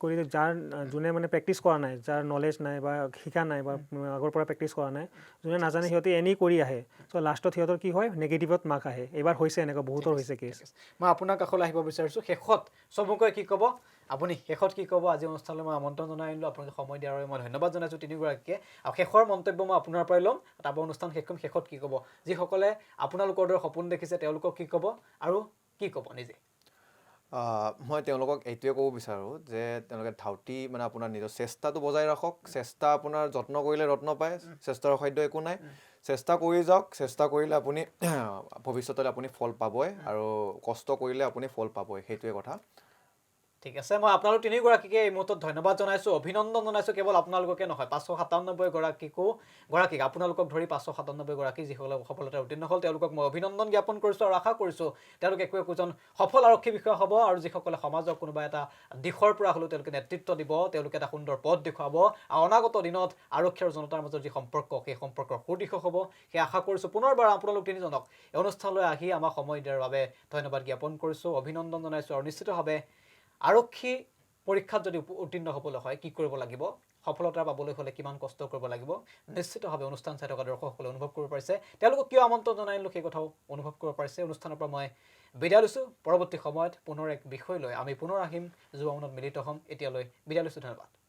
কৰি যাৰ যোনে মানে প্ৰেক্টিছ কৰা নাই যাৰ নলেজ নাই বা শিকা নাই বা আগৰ পৰা প্ৰেক্টিছ কৰা নাই যোনে নাজানে সিহঁতে এনেই কৰি আহে চ' লাষ্টত সিহঁতৰ কি হয় নেগেটিভত মাৰ্ক আহে এইবাৰ হৈছে এনেকুৱা বহুতৰ হৈছে কেছ মই আপোনাৰ কাষলৈ আহিব বিচাৰিছোঁ শেষত চমুকৈ কি ক'ব আপুনি শেষত কি ক'ব আজি অনুষ্ঠানলৈ মই আমন্ত্ৰণ জনাই আনিলোঁ আপোনালোকে সময় দিয়াৰ বাবে মই ধন্যবাদ জনাইছোঁ তিনিগৰাকীকে আৰু শেষৰ মন্তব্য মই আপোনাৰ পৰাই ল'ম তাৰপৰা অনুষ্ঠান শেষত কি ক'ব যিসকলে আপোনালোকৰ দৰে সপোন দেখিছে তেওঁলোকক কি ক'ব আৰু কি ক'ব নিজে মই তেওঁলোকক এইটোৱে ক'ব বিচাৰোঁ যে তেওঁলোকে ধাউতি মানে আপোনাৰ নিজৰ চেষ্টাটো বজাই ৰাখক চেষ্টা আপোনাৰ যত্ন কৰিলে ৰত্ন পায় চেষ্টাৰ অসাধ্য একো নাই চেষ্টা কৰি যাওক চেষ্টা কৰিলে আপুনি ভৱিষ্যতলৈ আপুনি ফল পাবই আৰু কষ্ট কৰিলে আপুনি ফল পাবই সেইটোৱে কথা ঠিক আছে মই আপোনালোক তিনিগৰাকীকে এই মুহূৰ্তত ধন্যবাদ জনাইছোঁ অভিনন্দন জনাইছোঁ কেৱল আপোনালোককে নহয় 597 গৰাকীক আপোনালোকক ধৰি 597 গৰাকী যিসকলে সফলতাৰে উত্তীৰ্ণ হ'ল তেওঁলোকক মই অভিনন্দন জ্ঞাপন কৰিছোঁ আৰু আশা কৰিছোঁ তেওঁলোকে একোজন সফল আৰক্ষী বিষয়া হ'ব আৰু যিসকলে সমাজক কোনোবা এটা দিশৰ পৰা হ'লেও তেওঁলোকে নেতৃত্ব দিব তেওঁলোকে এটা সুন্দৰ পথ দেখুৱাব আৰু অনাগত দিনত আৰক্ষী আৰু জনতাৰ মাজত যি সম্পৰ্ক সেই সম্পৰ্কৰ সুদিশ হ'ব সেই আশা কৰিছোঁ পুনৰবাৰ আপোনালোক তিনিজনক এই অনুষ্ঠানলৈ আহি আমাক সময় দিয়াৰ বাবে ধন্যবাদ জ্ঞাপন কৰিছোঁ অভিনন্দন জনাইছোঁ আৰু নিশ্চিতভাৱে আৰক্ষী পৰীক্ষাত যদি উত্তীৰ্ণ হ'বলৈ হয় কি কৰিব লাগিব সফলতা পাবলৈ হ'লে কিমান কষ্ট কৰিব লাগিব নিশ্চিতভাৱে অনুষ্ঠান চাই থকা দৰ্শকসকলে অনুভৱ কৰিব পাৰিছে তেওঁলোকক কিয় আমন্ত্ৰণ জনাইলোঁ সেই কথাও অনুভৱ কৰিব পাৰিছে অনুষ্ঠানৰ পৰা মই বিদায় লৈছোঁ পৰৱৰ্তী সময়ত পুনৰ এক বিষয় লৈ আমি পুনৰ আহিম যুৱ মনত মিলিত হ'ম এতিয়ালৈ বিদায় লৈছোঁ ধন্যবাদ